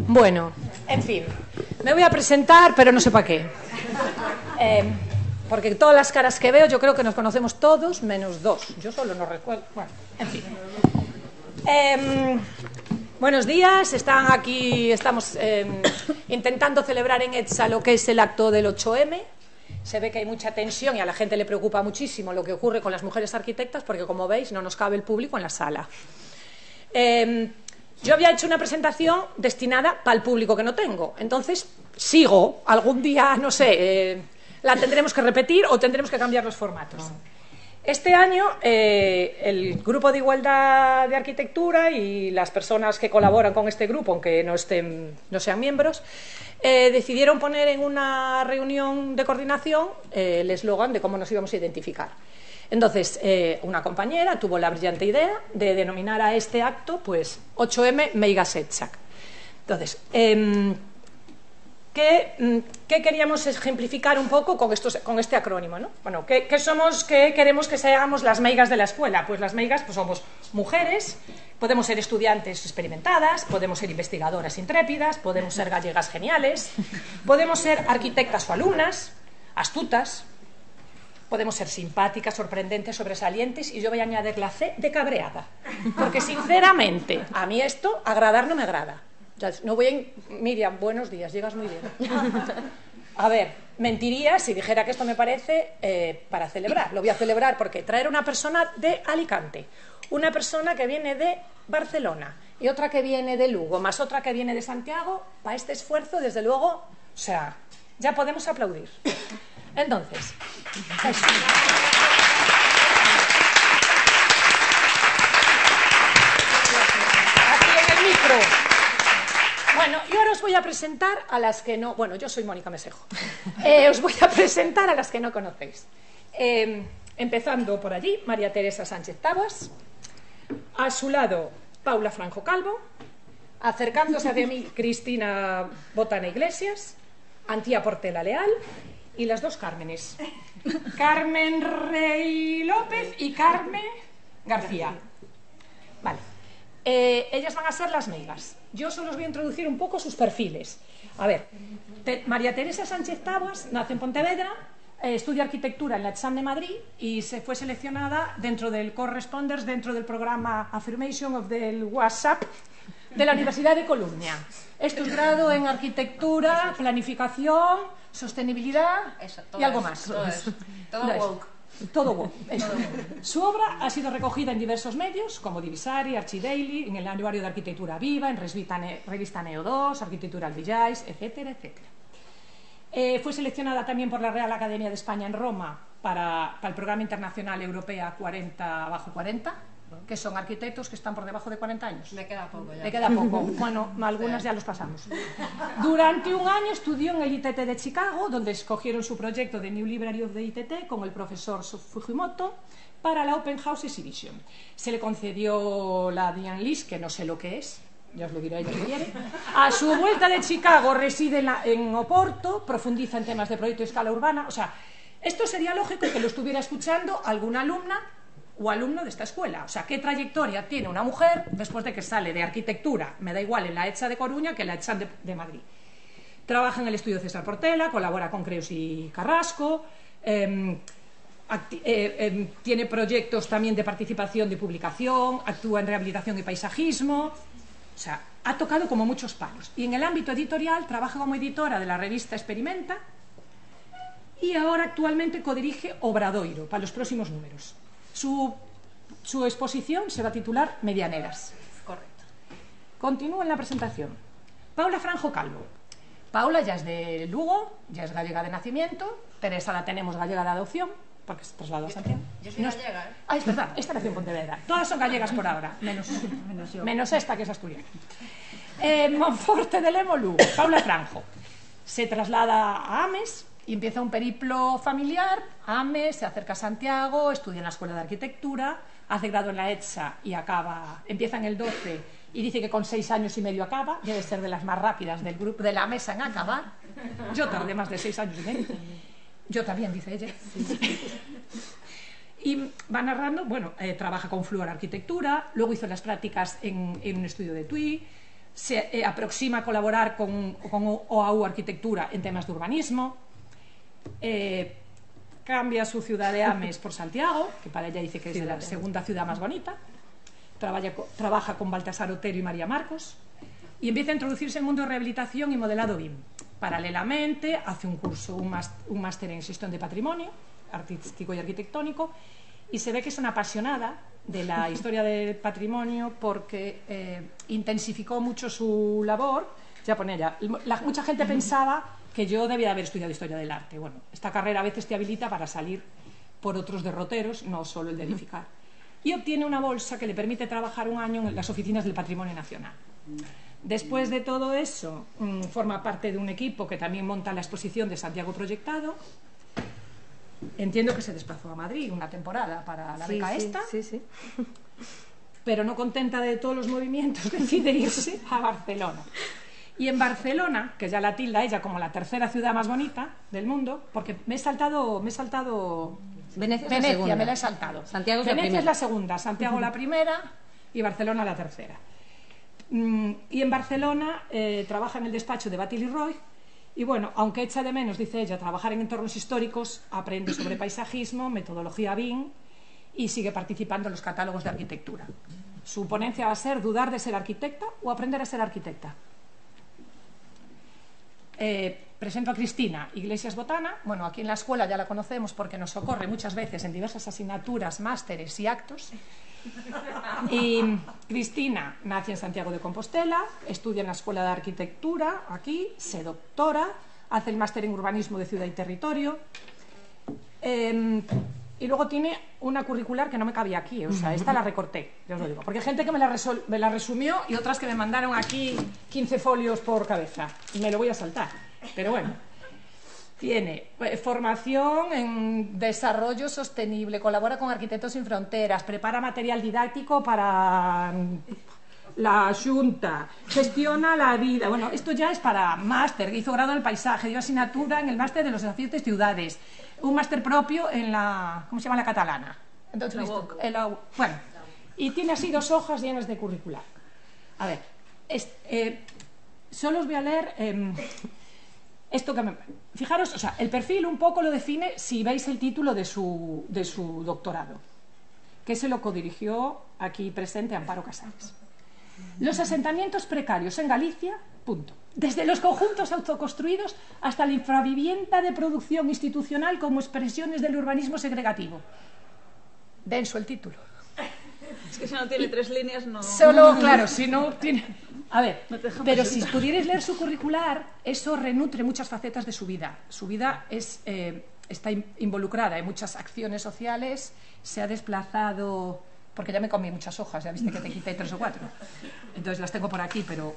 Bueno, en fin, me voy a presentar, pero no sé para qué. Porque todas las caras que veo yo creo que nos conocemos todos, menos dos. Yo solo no recuerdo. Bueno, en fin. Buenos días, estamos intentando celebrar en ETSA lo que es el acto del 8M. Se ve que hay mucha tensión y a la gente le preocupa muchísimo lo que ocurre con las mujeres arquitectas, porque como veis no nos cabe el público en la sala. Yo había hecho una presentación destinada para el público que no tengo, entonces sigo, algún día, no sé, la tendremos que repetir o tendremos que cambiar los formatos. Este año el Grupo de Igualdad de Arquitectura y las personas que colaboran con este grupo, aunque no sean miembros, decidieron poner en una reunión de coordinación el eslogan de cómo nos íbamos a identificar. Entonces, una compañera tuvo la brillante idea de denominar a este acto, pues, 8M Meiga Setsak. Entonces, ¿qué queríamos ejemplificar un poco con este acrónimo, ¿no? Bueno, ¿qué queremos que seamos las meigas de la escuela? Pues las meigas pues, somos mujeres, podemos ser estudiantes experimentadas, podemos ser investigadoras intrépidas, podemos ser gallegas geniales, podemos ser arquitectas o alumnas, astutas, podemos ser simpáticas, sorprendentes, sobresalientes, y yo voy a añadir la C de cabreada, porque sinceramente a mí esto agradar no me agrada. No voy a... Miriam, buenos días, llegas muy bien. A ver, mentiría si dijera que esto me parece para celebrar. Lo voy a celebrar porque traer una persona de Alicante, una persona que viene de Barcelona y otra que viene de Lugo, más otra que viene de Santiago, para este esfuerzo, desde luego, o sea, ya podemos aplaudir. Entonces, eso. Aquí en el micro. Bueno, y ahora os voy a presentar a las que no... Bueno, yo soy Mónica Mesejo. Os voy a presentar a las que no conocéis. Empezando por allí, María Teresa Sánchez Taboas. A su lado, Paula Franjo Calvo. Acercándose hacia mí, Cristina Botana Iglesias. Antía Portela Leal. Y las dos Cármenes. Carmen Rey López y Carmen García. Vale. Ellas van a ser las meigas. Yo solo os voy a introducir un poco sus perfiles. A ver, María Teresa Sánchez Taboas nace en Pontevedra, estudia arquitectura en la ETSAM de Madrid y se fue seleccionada dentro del Corresponders, dentro del programa Affirmation of the WhatsApp de la Universidad de Columbia. Esto es grado en arquitectura, planificación, sostenibilidad y algo más. Todo woke. Todo woke. Su obra ha sido recogida en diversos medios, como Divisari, Archidaily, en el Anuario de Arquitectura Viva, en revista Neo 2, Arquitectural Village, etcétera, etcétera. Fue seleccionada también por la Real Academia de España en Roma para el Programa Internacional Europea 40 bajo 40, que son arquitectos que están por debajo de 40 años. Me queda poco ya. Le queda poco. Bueno, algunas ya los pasamos. Durante un año estudió en el ITT de Chicago, donde escogieron su proyecto de New Library of the ITT con el profesor Fujimoto para la Open House Exhibition. Se le concedió la Diane List, que no sé lo que es, ya os lo diré ella si quiere. A su vuelta de Chicago reside en Oporto, profundiza en temas de proyecto de escala urbana. O sea, esto sería lógico que lo estuviera escuchando alguna alumna o alumno de esta escuela. O sea, ¿qué trayectoria tiene una mujer después de que sale de arquitectura? Me da igual en la ETSA de Coruña que en la ETSA de Madrid. Trabaja en el estudio César Portela, colabora con Creus y Carrasco, tiene proyectos también de participación de publicación, actúa en rehabilitación y paisajismo. O sea, ha tocado como muchos palos. Y en el ámbito editorial trabaja como editora de la revista Experimenta y ahora actualmente codirige Obradoiro para los próximos números. Su exposición se va a titular Medianeras. Correcto. Continúo en la presentación. Paula Franjo Calvo. Paula ya es de Lugo, ya es gallega de nacimiento. Teresa la tenemos gallega de adopción, porque se trasladó a Santiago. Yo soy gallega, ¿eh? Ah, es verdad, esta nació en Pontevedra. Todas son gallegas por ahora, menos esta que es asturiana. Monforte de Lemo, Lugo. Paula Franjo. Se traslada a Ames y empieza un periplo familiar. Ames, se acerca a Santiago, estudia en la Escuela de Arquitectura, hace grado en la ETSA y empieza en el 12 y dice que con 6 años y medio acaba. Debe ser de las más rápidas del grupo, de la mesa en acabar. Yo tardé más de 6 años y medio. Yo también, dice ella. Y va narrando, bueno, trabaja con Fluor Arquitectura, luego hizo las prácticas en un estudio de TUI, se aproxima a colaborar con OAU Arquitectura en temas de urbanismo, cambia su ciudad de Ames por Santiago, que para ella dice que es la segunda ciudad más bonita, trabaja con Baltasar Otero y María Marcos, y empieza a introducirse en el mundo de rehabilitación y modelado BIM. Paralelamente hace un curso, un máster en gestión de patrimonio artístico y arquitectónico, y se ve que es una apasionada de la historia del patrimonio porque intensificó mucho su labor. Ya pone ella, mucha gente pensaba que yo debía haber estudiado historia del arte. Bueno, esta carrera a veces te habilita para salir por otros derroteros, no solo el de edificar. Y obtiene una bolsa que le permite trabajar un año en las oficinas del Patrimonio Nacional. Después de todo eso, forma parte de un equipo que también monta la exposición de Santiago Proyectado. Entiendo que se desplazó a Madrid una temporada para la beca esta. Sí. Pero no contenta de todos los movimientos, decide irse a Barcelona. Y en Barcelona, que ya la tilda ella como la tercera ciudad más bonita del mundo, porque me he saltado Venecia, me la he saltado. Santiago es Venecia es la segunda, Santiago la primera y Barcelona la tercera. Y en Barcelona trabaja en el despacho de Batil y Roy, y bueno, aunque echa de menos, dice ella, trabajar en entornos históricos, aprende sobre paisajismo, metodología BIM y sigue participando en los catálogos de arquitectura. Su ponencia va a ser dudar de ser arquitecta o aprender a ser arquitecta. Presento a Cristina Iglesias Botana. Bueno, aquí en la escuela ya la conocemos porque nos socorre muchas veces en diversas asignaturas, másteres y actos. Y Cristina nace en Santiago de Compostela, estudia en la Escuela de Arquitectura aquí, se doctora, hace el máster en urbanismo de ciudad y territorio, y luego tiene una curricular que no me cabía aquí, o sea, esta la recorté, ya os lo digo, porque hay gente que me la resumió y otras que me mandaron aquí 15 folios por cabeza y me lo voy a saltar, pero bueno. Tiene formación en desarrollo sostenible, colabora con Arquitectos Sin Fronteras, prepara material didáctico para la Xunta, gestiona la vida. Bueno, esto ya es para máster, hizo grado en el paisaje, dio asignatura en el máster de los desafíos de ciudades, un máster propio en la, ¿cómo se llama? La catalana. Entonces, bueno, y tiene así 2 hojas llenas de curricular. A ver, solo os voy a leer... esto que fijaros, o sea, el perfil un poco lo define si veis el título de su doctorado, que se lo codirigió aquí presente Amparo Casares. Los asentamientos precarios en Galicia, punto. Desde los conjuntos autoconstruidos hasta la infravivienda de producción institucional como expresiones del urbanismo segregativo. Denso el título. Es que si no tiene 3 líneas no... Solo, claro, si no tiene... A ver, pero si pudierais leer su curricular, eso renutre muchas facetas de su vida. Su vida está involucrada en muchas acciones sociales, se ha desplazado... Porque ya me comí muchas hojas, ya viste que te quité 3 o 4. Entonces las tengo por aquí, pero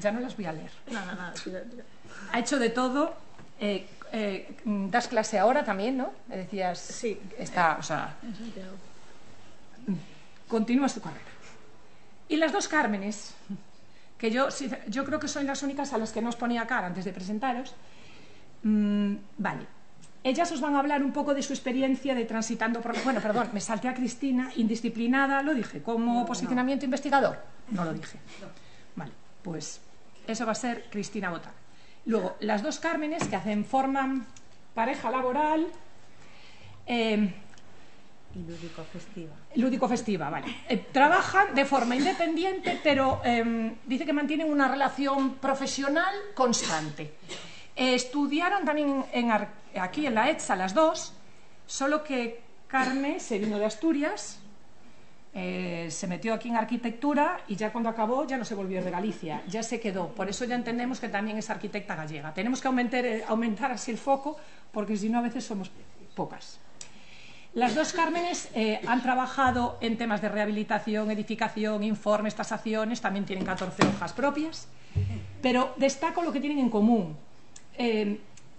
ya no las voy a leer. Nada. Ha hecho de todo. Das clase ahora también, ¿no? Me decías... Sí. Está, o sea... En Santiago. Continúa su carrera. Y las 2 Cármenes... que yo creo que son las únicas a las que no os ponía cara antes de presentaros. Vale. Ellas os van a hablar un poco de su experiencia de transitando por... Bueno, perdón, me salté a Cristina, indisciplinada, lo dije, como posicionamiento investigador. No lo dije. Vale, pues eso va a ser Cristina Botana. Luego, las 2 Cármenes que forman pareja laboral... Y lúdico-festiva. Lúdico-festiva, vale. Trabajan de forma independiente, pero dice que mantienen una relación profesional constante. Estudiaron también aquí en la ETSA las 2, solo que Carmen se vino de Asturias, se metió aquí en arquitectura y ya cuando acabó ya no se volvió de Galicia, ya se quedó. Por eso ya entendemos que también es arquitecta gallega. Tenemos que aumentar así el foco, porque si no a veces somos pocas. Las 2 Cármenes han trabajado en temas de rehabilitación, edificación, informes, tasaciones, también tienen 14 hojas propias, pero destaco lo que tienen en común.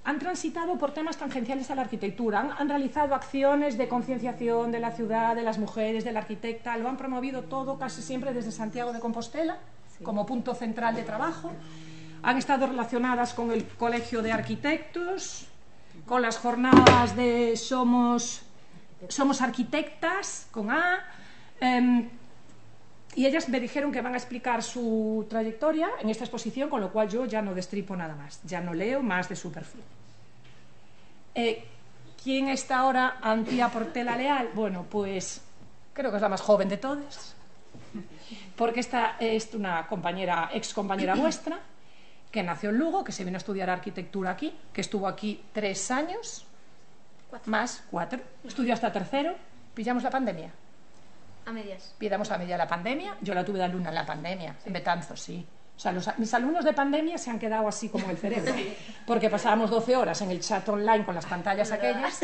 Han transitado por temas tangenciales a la arquitectura, han realizado acciones de concienciación de la ciudad, de las mujeres, de la arquitecta, lo han promovido todo casi siempre desde Santiago de Compostela, como punto central de trabajo. Han estado relacionadas con el Colegio de Arquitectos, con las jornadas de Somos Arquitectas, con A. y ellas me dijeron que van a explicar su trayectoria en esta exposición, con lo cual yo ya no destripo nada más, ya no leo más de su perfil. ¿Quién está ahora Antía Portela Leal? Bueno, pues creo que es la más joven de todas, porque esta es una compañera, ex compañera vuestra, que nació en Lugo, que se vino a estudiar arquitectura aquí, que estuvo aquí 3 años, más 4, estudió hasta tercero, pillamos la pandemia. A medias. Pillamos a media la pandemia, yo la tuve de alumna en la pandemia, en Betanzos, sí. O sea, mis alumnos de pandemia se han quedado así como el cerebro, porque pasábamos 12 horas en el chat online con las pantallas aquellas.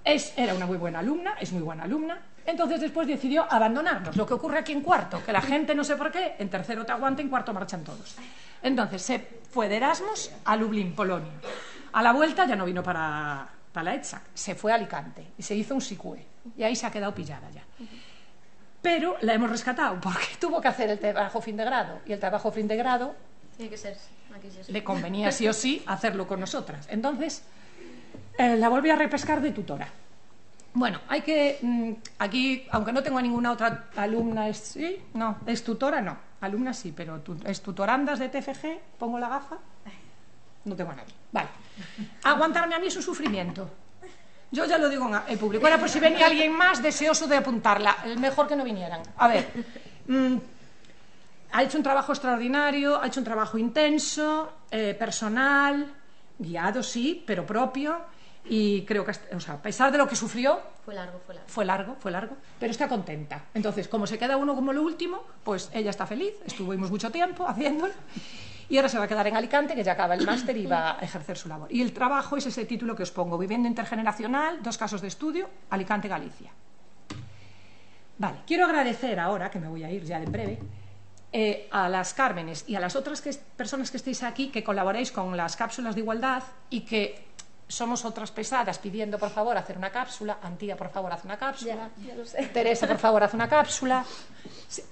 Era una muy buena alumna, es muy buena alumna. Entonces después decidió abandonarnos. Lo que ocurre aquí en cuarto, que la gente no sé por qué, en tercero te aguanta, en cuarto marchan todos. Entonces se fue de Erasmus a Lublin, Polonia. A la vuelta ya no vino para la ETSAC, se fue a Alicante y se hizo un SICUE. Y ahí se ha quedado pillada ya. Pero la hemos rescatado porque tuvo que hacer el trabajo fin de grado, y el trabajo fin de grado Tiene que ser. Aquí sí es. le convenía sí o sí hacerlo con nosotras. Entonces la volví a repescar de tutora. Bueno, hay que aquí, aunque no tengo a ninguna otra alumna, ¿sí? No, es tutora, no, alumna sí, pero es tutorandas de TFG, pongo la gafa, no tengo a nadie. Vale, aguantarme a mí su sufrimiento. Yo ya lo digo en público. Era por si venía alguien más deseoso de apuntarla. Mejor que no vinieran. A ver, ha hecho un trabajo extraordinario, ha hecho un trabajo intenso, personal, guiado sí, pero propio. Y creo que, o sea, a pesar de lo que sufrió, Fue largo. fue largo, pero está contenta. Entonces, como se queda uno como lo último, pues ella está feliz. Estuvimos mucho tiempo haciéndolo. Y ahora se va a quedar en Alicante, que ya acaba el máster y va a ejercer su labor. Y el trabajo es ese título que os pongo: Vivienda Intergeneracional, 2 casos de estudio, Alicante, Galicia. Vale, quiero agradecer ahora, que me voy a ir ya en breve, a las Cármenes y a las otras personas que estéis aquí, que colaboréis con las cápsulas de igualdad y que somos otras pesadas pidiendo por favor hacer una cápsula. Antía, por favor, haz una cápsula. Ya lo sé. Teresa, por favor, haz una cápsula.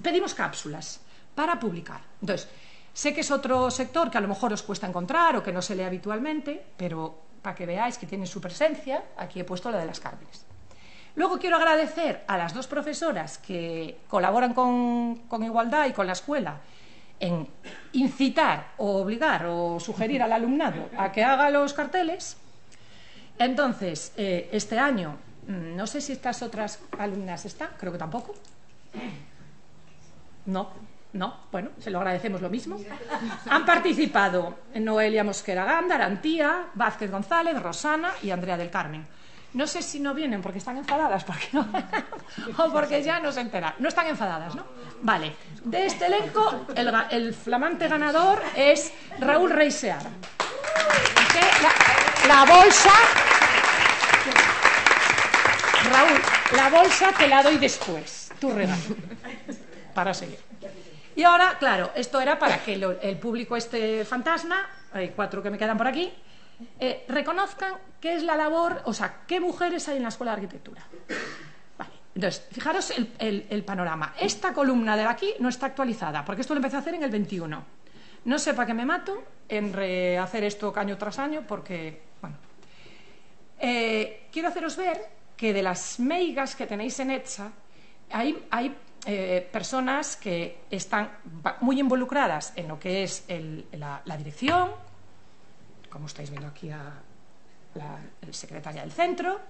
Pedimos cápsulas para publicar. Entonces, sé que es otro sector que a lo mejor os cuesta encontrar o que no se lee habitualmente, pero para que veáis que tiene su presencia, aquí he puesto la de las Cármenes. Luego quiero agradecer a las 2 profesoras que colaboran con Igualdad y con la escuela en incitar o obligar o sugerir al alumnado a que haga los carteles. Entonces, este año, no sé si estas otras alumnas están, creo que tampoco. No, bueno, se lo agradecemos lo mismo. Han participado Noelia Mosquera Gándara, Antía, Vázquez González, Rosana y Andrea del Carmen. No sé si no vienen porque están enfadadas o porque ya no se enteran. No están enfadadas, ¿no? Vale. De este elenco, el flamante ganador es Raúl Reisear. La bolsa... Raúl, la bolsa te la doy después. Tu regalo. Para seguir. Y ahora, claro, esto era para que el público este fantasma, hay 4 que me quedan por aquí, reconozcan qué es la labor, o sea, qué mujeres hay en la Escuela de Arquitectura. Vale, entonces, fijaros el panorama. Esta columna de aquí no está actualizada, porque esto lo empecé a hacer en el 21. No sé para qué me mato en rehacer esto año tras año, porque, bueno. Quiero haceros ver que de las meigas que tenéis en ETSA, hay personas que están muy involucradas en lo que es la dirección, como estáis viendo aquí a la secretaria del centro,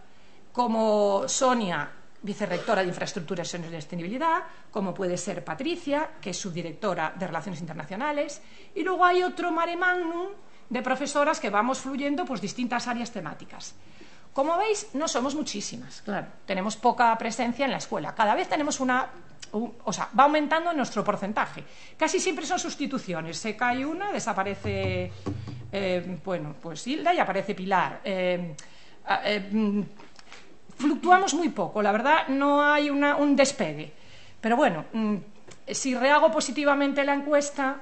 como Sonia, vicerrectora de Infraestructuras y Sostenibilidad, como puede ser Patricia, que es subdirectora de Relaciones Internacionales, y luego hay otro mare magnum de profesoras que vamos fluyendo pues distintas áreas temáticas. Como veis, no somos muchísimas, claro, tenemos poca presencia en la escuela, cada vez tenemos o sea, va aumentando nuestro porcentaje. Casi siempre son sustituciones, se cae una, desaparece, bueno, pues Hilda y aparece Pilar. Fluctuamos muy poco, la verdad, no hay un despegue. Pero bueno, si rehago positivamente la encuesta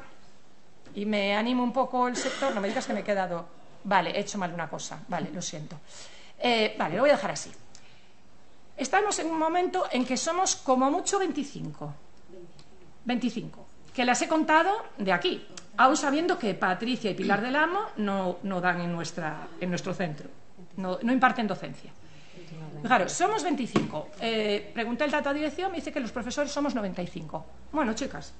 y me animo un poco el sector, no me digas que me he quedado... Vale, he hecho mal una cosa, vale, lo siento. Vale, lo voy a dejar así. Estamos en un momento en que somos como mucho 25, que las he contado de aquí, aún sabiendo que Patricia y Pilar del Amo no dan en nuestro centro, no imparten docencia. Claro, somos 25. Pregunté el dato a dirección, me dice que los profesores somos 95. Bueno, chicas,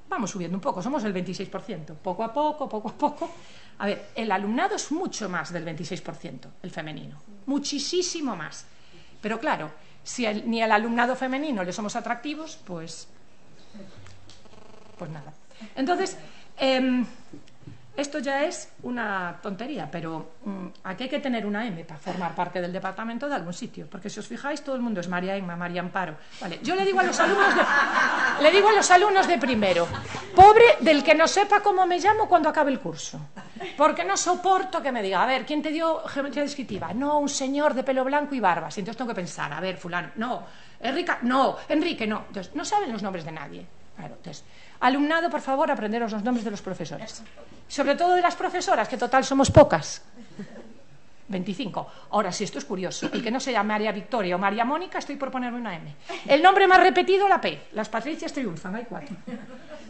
vamos subiendo un poco, somos el 26%. Poco a poco, poco a poco. A ver, el alumnado es mucho más del 26%, el femenino. Muchísimo más. Pero claro, si ni al alumnado femenino le somos atractivos, pues nada. Entonces, esto ya es una tontería, pero aquí hay que tener una M para formar parte del departamento de algún sitio, porque si os fijáis, todo el mundo es María Emma, María Amparo. Vale, yo le digo a los alumnos de primero, pobre del que no sepa cómo me llamo cuando acabe el curso, porque no soporto que me diga, a ver, ¿quién te dio geometría descriptiva? No, un señor de pelo blanco y barbas. Y entonces tengo que pensar, a ver, fulano, no, Enrique, no. Entonces, no saben los nombres de nadie. Claro, entonces, alumnado, por favor, aprenderos los nombres de los profesores. Sobre todo de las profesoras, que total somos pocas. 25. Ahora, si esto es curioso, el que no se llama María Victoria o María Mónica, estoy por ponerme una M. El nombre más repetido, la P. Las Patricias triunfan, hay 4.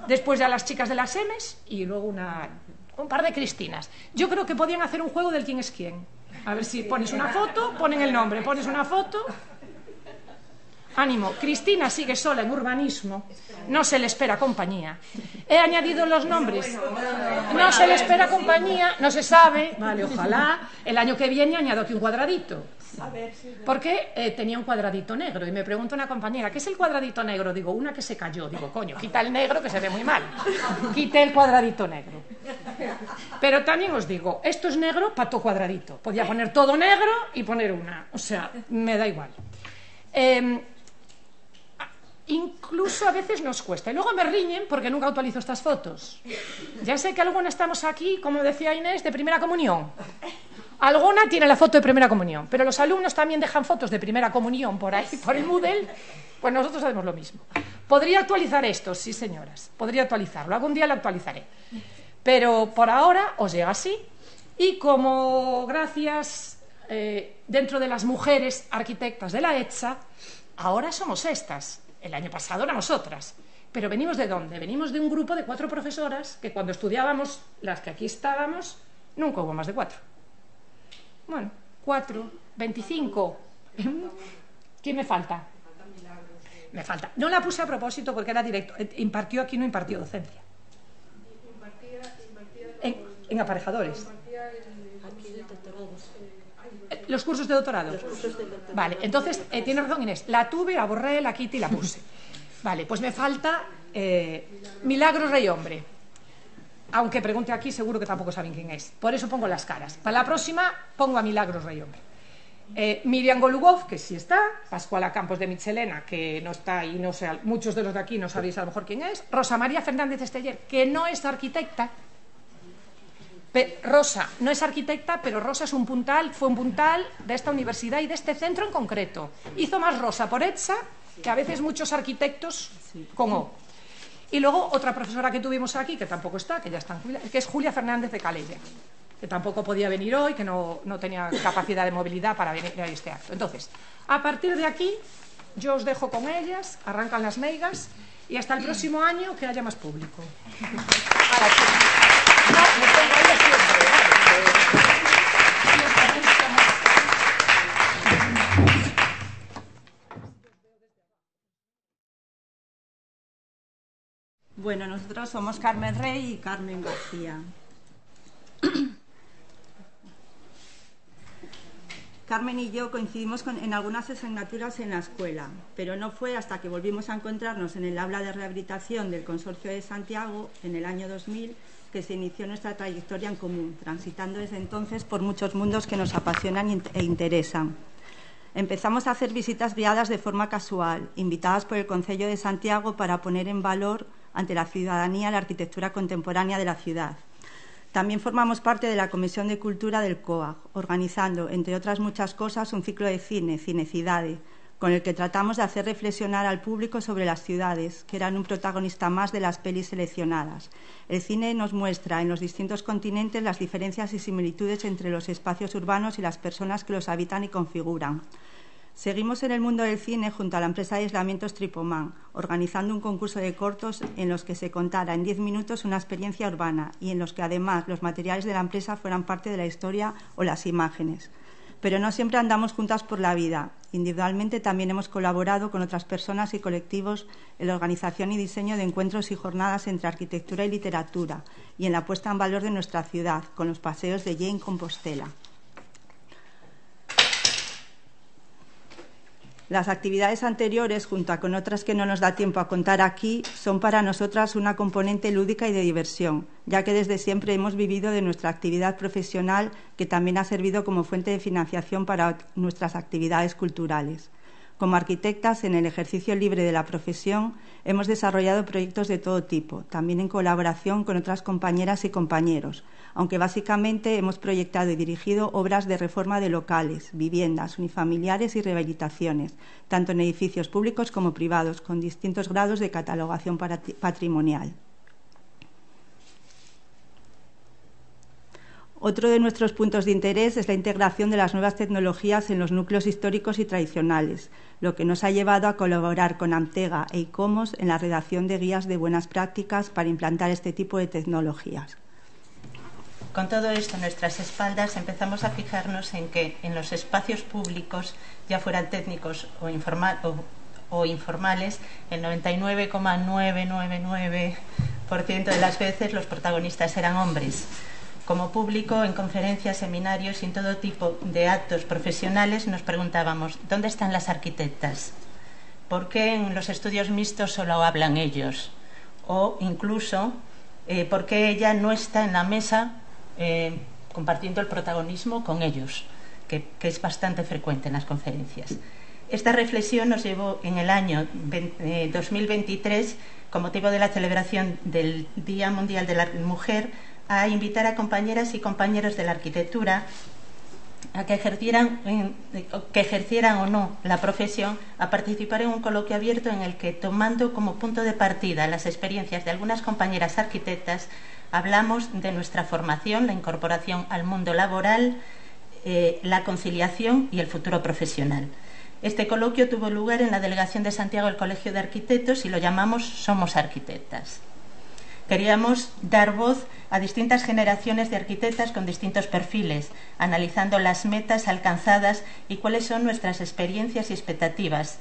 Después ya las chicas de las M's y luego un par de Cristinas. Yo creo que podían hacer un juego del quién es quién. A ver si pones una foto, ponen el nombre, pones una foto. Ánimo, Cristina sigue sola en urbanismo, no se le espera compañía. He añadido los nombres, no se le espera compañía, no se sabe, vale, ojalá, el año que viene añado aquí un cuadradito. Porque tenía un cuadradito negro y me pregunta una compañera, ¿qué es el cuadradito negro? Digo, una que se cayó. Digo, coño, quita el negro que se ve muy mal. Quité el cuadradito negro. Pero también os digo, esto es negro para todo cuadradito. Podía poner todo negro y poner una. O sea, me da igual. Incluso a veces nos cuesta. Y luego me riñen porque nunca actualizo estas fotos. Ya sé que algunas estamos aquí, como decía Inés, de primera comunión. Alguna tiene la foto de primera comunión, pero los alumnos también dejan fotos de primera comunión por ahí, por el Moodle. Pues nosotros hacemos lo mismo. ¿Podría actualizar esto? Sí, señoras, podría actualizarlo. Algún día lo actualizaré. Pero por ahora os llega así. Y como gracias dentro de las mujeres arquitectas de la ETSA, ahora somos estas. El año pasado éramos otras. Pero venimos ¿de dónde? Venimos de un grupo de 4 profesoras que cuando estudiábamos, las que aquí estábamos, nunca hubo más de 4. Bueno, 4, 25. ¿Quién me falta? Me falta. No la puse a propósito porque era directo. Impartió aquí, no impartió docencia. En aparejadores. Los cursos de doctorado. Vale, entonces, tiene razón Inés. La tuve, la borré, la quité y la puse. Vale, pues me falta Milagros Rey Hombre. Aunque pregunte aquí, seguro que tampoco saben quién es. Por eso pongo las caras. Para la próxima, pongo a Milagros Rey Hombre. Miriam Golubov, que sí está. Pascuala Campos de Michelena, que no está y no sé, muchos de los de aquí no sabéis a lo mejor quién es. Rosa María Fernández Esteller, que no es arquitecta. Rosa no es arquitecta, pero Rosa es fue un puntal de esta universidad y de este centro en concreto. Hizo más Rosa por ETSA que a veces muchos arquitectos con O. Y luego otra profesora que tuvimos aquí, que tampoco está, que ya está en jubilación, que es Julia Fernández de Calella, que tampoco podía venir hoy, que no tenía capacidad de movilidad para venir a este acto. Entonces, a partir de aquí, yo os dejo con ellas, arrancan las meigas, y hasta el próximo año que haya más público. Bueno, nosotros somos Carmen Rey y Carmen García. Carmen y yo coincidimos en algunas asignaturas en la escuela, pero no fue hasta que volvimos a encontrarnos en el aula de rehabilitación del Consorcio de Santiago en el año 2000 que se inició nuestra trayectoria en común, transitando desde entonces por muchos mundos que nos apasionan e interesan. Empezamos a hacer visitas guiadas de forma casual, invitadas por el Concello de Santiago para poner en valor ante la ciudadanía la arquitectura contemporánea de la ciudad. También formamos parte de la Comisión de Cultura del COAG, organizando, entre otras muchas cosas, un ciclo de cine, Cinecidade, con el que tratamos de hacer reflexionar al público sobre las ciudades, que eran un protagonista más de las pelis seleccionadas. El cine nos muestra en los distintos continentes las diferencias y similitudes entre los espacios urbanos y las personas que los habitan y configuran. Seguimos en el mundo del cine junto a la empresa de aislamientos Tripoman, organizando un concurso de cortos en los que se contara en 10 minutos una experiencia urbana y en los que además los materiales de la empresa fueran parte de la historia o las imágenes. pero no siempre andamos juntas por la vida. Individualmente también hemos colaborado con otras personas y colectivos en la organización y diseño de encuentros y jornadas entre arquitectura y literatura y en la puesta en valor de nuestra ciudad, con los paseos de Jaén Compostela. Las actividades anteriores, junto con otras que no nos da tiempo a contar aquí, son para nosotras una componente lúdica y de diversión, ya que desde siempre hemos vivido de nuestra actividad profesional, que también ha servido como fuente de financiación para nuestras actividades culturales. Como arquitectas, en el ejercicio libre de la profesión, hemos desarrollado proyectos de todo tipo, también en colaboración con otras compañeras y compañeros, aunque básicamente hemos proyectado y dirigido obras de reforma de locales, viviendas, unifamiliares y rehabilitaciones, tanto en edificios públicos como privados, con distintos grados de catalogación patrimonial. Otro de nuestros puntos de interés es la integración de las nuevas tecnologías en los núcleos históricos y tradicionales, lo que nos ha llevado a colaborar con Amtega e ICOMOS en la redacción de guías de buenas prácticas para implantar este tipo de tecnologías. Con todo esto a nuestras espaldas empezamos a fijarnos en que en los espacios públicos, ya fueran técnicos o informales, el 99,999% de las veces los protagonistas eran hombres. Como público, en conferencias, seminarios y en todo tipo de actos profesionales nos preguntábamos, ¿dónde están las arquitectas? ¿Por qué en los estudios mixtos solo hablan ellos? O incluso, ¿por qué ella no está en la mesa compartiendo el protagonismo con ellos? Que es bastante frecuente en las conferencias. Esta reflexión nos llevó en el año 2023, con motivo de la celebración del Día Mundial de la Mujer, a invitar a compañeras y compañeros de la arquitectura a que ejercieran o no la profesión, a participar en un coloquio abierto en el que, tomando como punto de partida las experiencias de algunas compañeras arquitectas, hablamos de nuestra formación, la incorporación al mundo laboral, la conciliación y el futuro profesional. Este coloquio tuvo lugar en la Delegación de Santiago del Colegio de Arquitectos y lo llamamos Somos Arquitectas. Queríamos dar voz a distintas generaciones de arquitectas con distintos perfiles, analizando las metas alcanzadas y cuáles son nuestras experiencias y expectativas.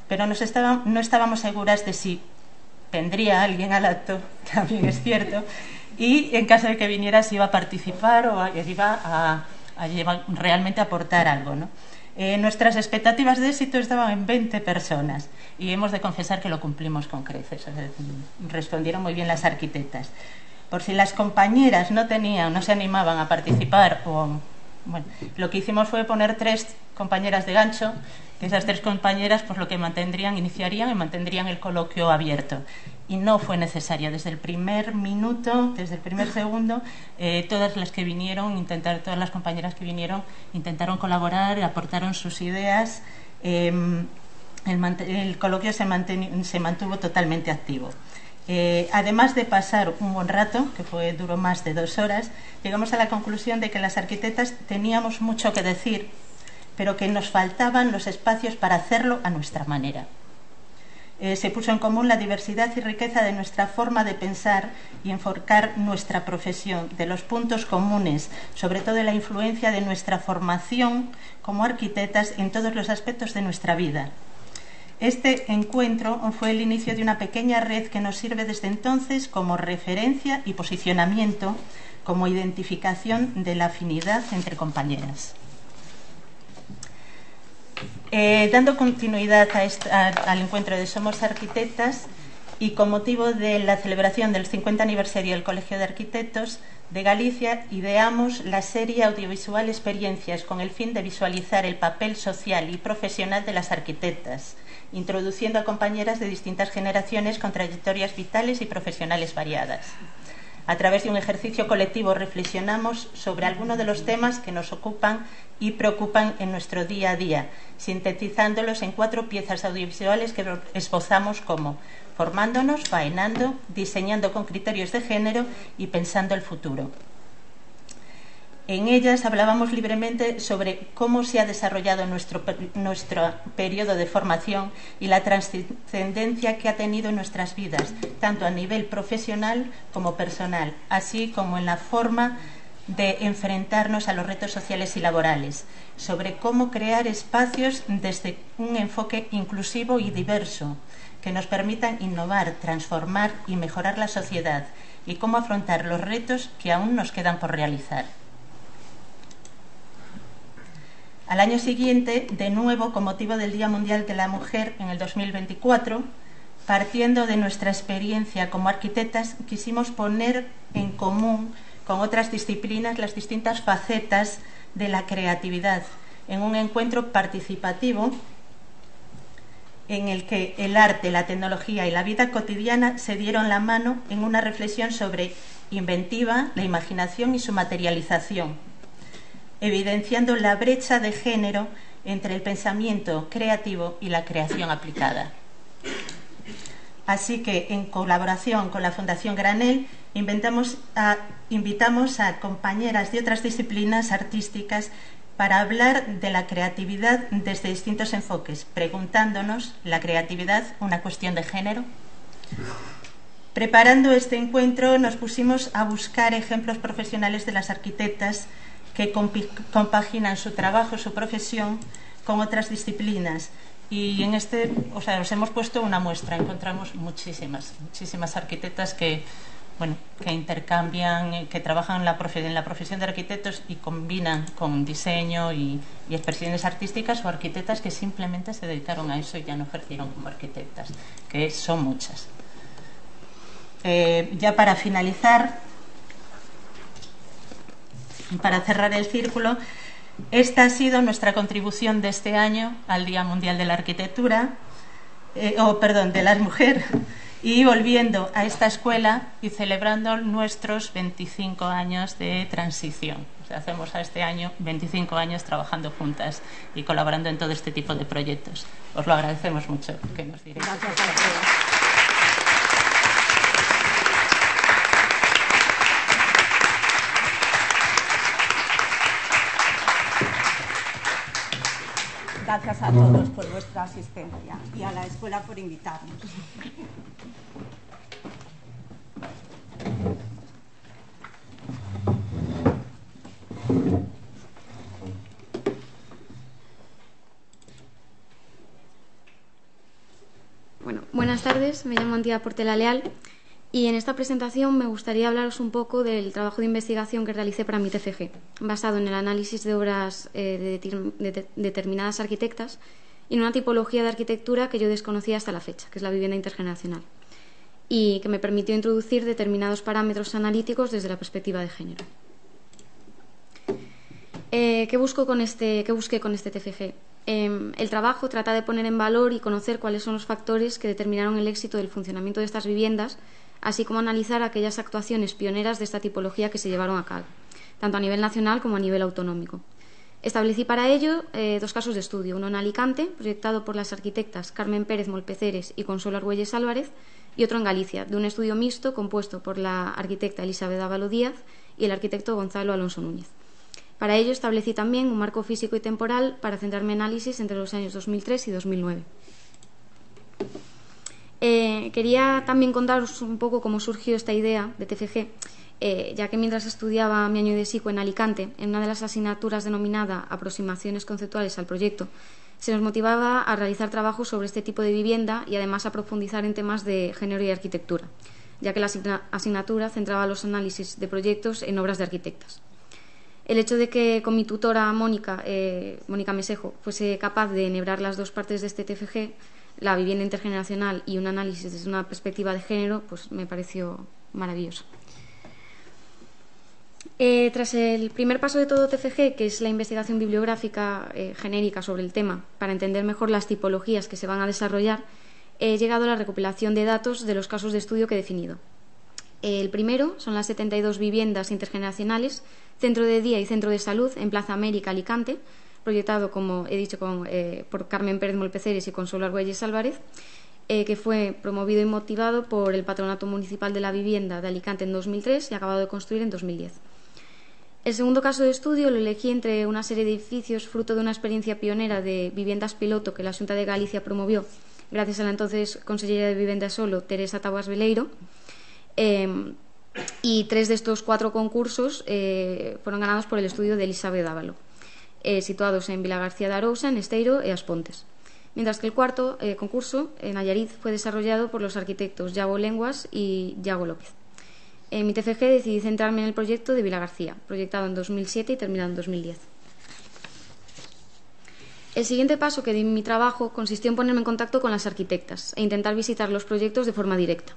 Pero no estábamos seguras de si vendría alguien al acto, también es cierto, y en caso de que viniera si iba a participar o iba a realmente aportar algo, ¿no? Nuestras expectativas de éxito estaban en 20 personas y hemos de confesar que lo cumplimos con creces. Respondieron muy bien las arquitectas. Por si las compañeras no se animaban a participar, lo que hicimos fue poner 3 compañeras de gancho, que esas 3 compañeras pues lo que iniciarían y mantendrían el coloquio abierto. Y no fue necesario. Desde el primer minuto, desde el primer segundo, todas las compañeras que vinieron intentaron colaborar, aportaron sus ideas. El coloquio se mantuvo totalmente activo. Además de pasar un buen rato, que duró más de 2 horas, llegamos a la conclusión de que las arquitectas teníamos mucho que decir, pero que nos faltaban los espacios para hacerlo a nuestra manera. Se puso en común la diversidad y riqueza de nuestra forma de pensar y enfocar nuestra profesión, de los puntos comunes, sobre todo de la influencia de nuestra formación como arquitectas en todos los aspectos de nuestra vida. Este encuentro fue el inicio de una pequeña red que nos sirve desde entonces como referencia y posicionamiento, como identificación de la afinidad entre compañeras. Dando continuidad al encuentro de Somos Arquitectas y con motivo de la celebración del 50 aniversario del Colegio de Arquitectos de Galicia, ideamos la serie audiovisual Experiencias con el fin de visualizar el papel social y profesional de las arquitectas, introduciendo a compañeras de distintas generaciones con trayectorias vitales y profesionales variadas. A través de un ejercicio colectivo reflexionamos sobre algunos de los temas que nos ocupan y preocupan en nuestro día a día, sintetizándolos en 4 piezas audiovisuales que esbozamos como formándonos, faenando, diseñando con criterios de género y pensando el futuro. En ellas hablábamos libremente sobre cómo se ha desarrollado nuestro periodo de formación y la trascendencia que ha tenido en nuestras vidas, tanto a nivel profesional como personal, así como en la forma de enfrentarnos a los retos sociales y laborales, sobre cómo crear espacios desde un enfoque inclusivo y diverso que nos permitan innovar, transformar y mejorar la sociedad, y cómo afrontar los retos que aún nos quedan por realizar. Al año siguiente, de nuevo, con motivo del Día Mundial de la Mujer en el 2024, partiendo de nuestra experiencia como arquitectas, quisimos poner en común con otras disciplinas las distintas facetas de la creatividad en un encuentro participativo en el que el arte, la tecnología y la vida cotidiana se dieron la mano en una reflexión sobre inventiva, la imaginación y su materialización, evidenciando la brecha de género entre el pensamiento creativo y la creación aplicada. Así que, en colaboración con la Fundación Granel, invitamos a compañeras de otras disciplinas artísticas para hablar de la creatividad desde distintos enfoques, preguntándonos, ¿la creatividad una cuestión de género? Preparando este encuentro, nos pusimos a buscar ejemplos profesionales de las arquitectas que compaginan su trabajo, su profesión, con otras disciplinas. Y en os hemos puesto una muestra. Encontramos muchísimas arquitectas que intercambian, que trabajan en la profesión de arquitectos y combinan con diseño y expresiones artísticas, o arquitectas que simplemente se dedicaron a eso y ya no ejercieron como arquitectas, que son muchas. Ya para finalizar, para cerrar el círculo, esta ha sido nuestra contribución de este año al Día Mundial de la Arquitectura, de la Mujer, y volviendo a esta escuela y celebrando nuestros 25 años de transición. O sea, hacemos a este año 25 años trabajando juntas y colaborando en todo este tipo de proyectos. Os lo agradecemos mucho que nos diréis. Gracias a todos. Gracias a todos por vuestra asistencia y a la escuela por invitarnos. Bueno, buenas tardes, me llamo Antía Portela Leal y en esta presentación me gustaría hablaros un poco del trabajo de investigación que realicé para mi TFG, basado en el análisis de obras de determinadas arquitectas y en una tipología de arquitectura que yo desconocía hasta la fecha, que es la vivienda intergeneracional, y que me permitió introducir determinados parámetros analíticos desde la perspectiva de género. ¿Qué busqué con este TFG? El trabajo trata de poner en valor y conocer cuáles son los factores que determinaron el éxito del funcionamiento de estas viviendas, así como analizar aquellas actuaciones pioneras de esta tipología que se llevaron a cabo, tanto a nivel nacional como a nivel autonómico. Establecí para ello dos casos de estudio, uno en Alicante, proyectado por las arquitectas Carmen Pérez Molpeceres y Consuelo Argüelles Álvarez, y otro en Galicia, de un estudio mixto compuesto por la arquitecta Elizabeth Ávalo Díaz y el arquitecto Gonzalo Alonso Núñez. Para ello establecí también un marco físico y temporal para centrarme en análisis entre los años 2003 y 2009. Quería también contaros un poco cómo surgió esta idea de TFG, ya que mientras estudiaba mi año de psico en Alicante, en una de las asignaturas denominada Aproximaciones conceptuales al proyecto, se nos motivaba a realizar trabajos sobre este tipo de vivienda y además a profundizar en temas de género y arquitectura, ya que la asignatura centraba los análisis de proyectos en obras de arquitectas. El hecho de que con mi tutora Mónica Mesejo fuese capaz de enhebrar las dos partes de este TFG, la vivienda intergeneracional y un análisis desde una perspectiva de género, pues me pareció maravilloso. Tras el primer paso de todo TFG, que es la investigación bibliográfica genérica sobre el tema, para entender mejor las tipologías que se van a desarrollar, he llegado a la recopilación de datos de los casos de estudio que he definido. El primero son las 72 viviendas intergeneracionales, centro de día y centro de salud en Plaza América, Alicante, proyectado, como he dicho, por Carmen Pérez Molpeceres y Consuelo Argüelles Álvarez, que fue promovido y motivado por el Patronato Municipal de la Vivienda de Alicante en 2003 y acabado de construir en 2010. El segundo caso de estudio lo elegí entre una serie de edificios fruto de una experiencia pionera de viviendas piloto que la Xunta de Galicia promovió gracias a la entonces consellera de Vivienda Solo, Teresa Taboas Veleiro, y 3 de estos 4 concursos fueron ganados por el estudio de Elizabeth Dávalo, situados en Vilagarcía de Arousa, en Esteiro e As Pontes. Mientras que el 4º concurso, en Nayarit, fue desarrollado por los arquitectos Yago Lenguas y Yago López. En mi TFG decidí centrarme en el proyecto de Vilagarcía, proyectado en 2007 y terminado en 2010. El siguiente paso que di en mi trabajo consistió en ponerme en contacto con las arquitectas e intentar visitar los proyectos de forma directa.